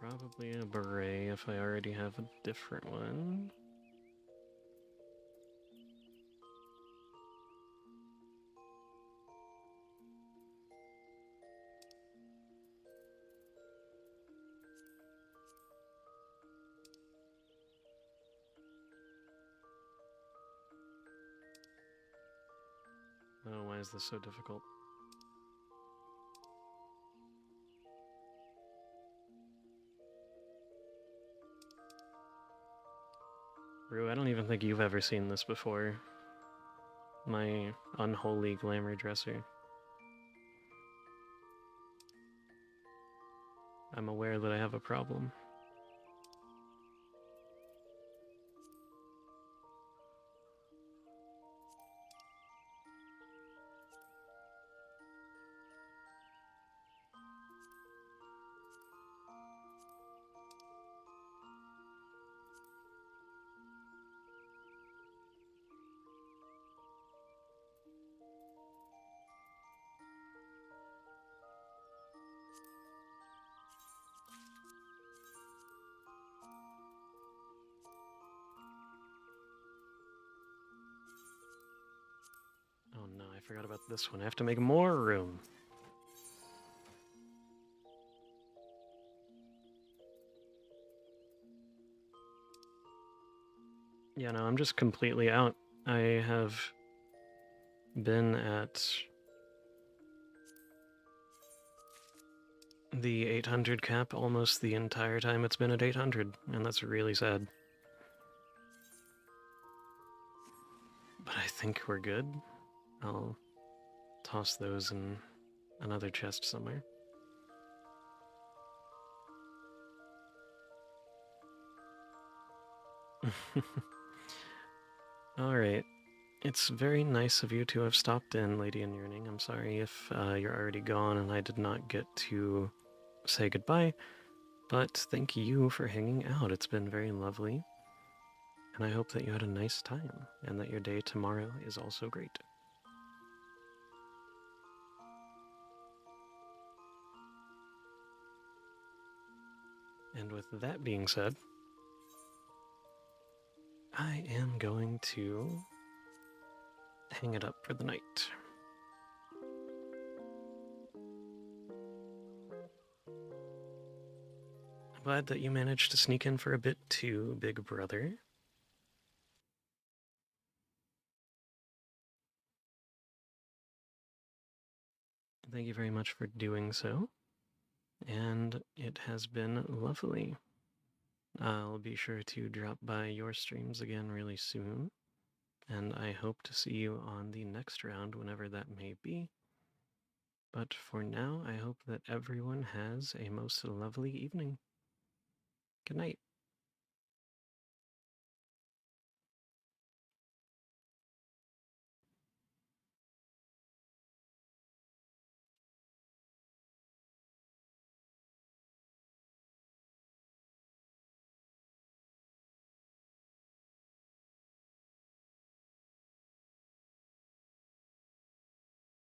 Probably a beret if I already have a different one. is this so difficult? Rue, I don't even think you've ever seen this before. My unholy glamour dresser. I'm aware that I have a problem. Oh no, I forgot about this one. I have to make more room. Yeah, no, I'm just completely out. I have been at the 800 cap almost the entire time it's been at 800, and that's really sad. But I think we're good. I'll toss those in another chest somewhere. Alright. It's very nice of you to have stopped in, Lady in Yearning. I'm sorry if you're already gone and I did not get to say goodbye, but thank you for hanging out. It's been very lovely, and I hope that you had a nice time and that your day tomorrow is also great. And with that being said, I am going to hang it up for the night. I'm glad that you managed to sneak in for a bit too, big brother. Thank you very much for doing so, and it has been lovely. I'll be sure to drop by your streams again really soon, and I hope to see you on the next round whenever that may be. But for now, I hope that everyone has a most lovely evening. Good night.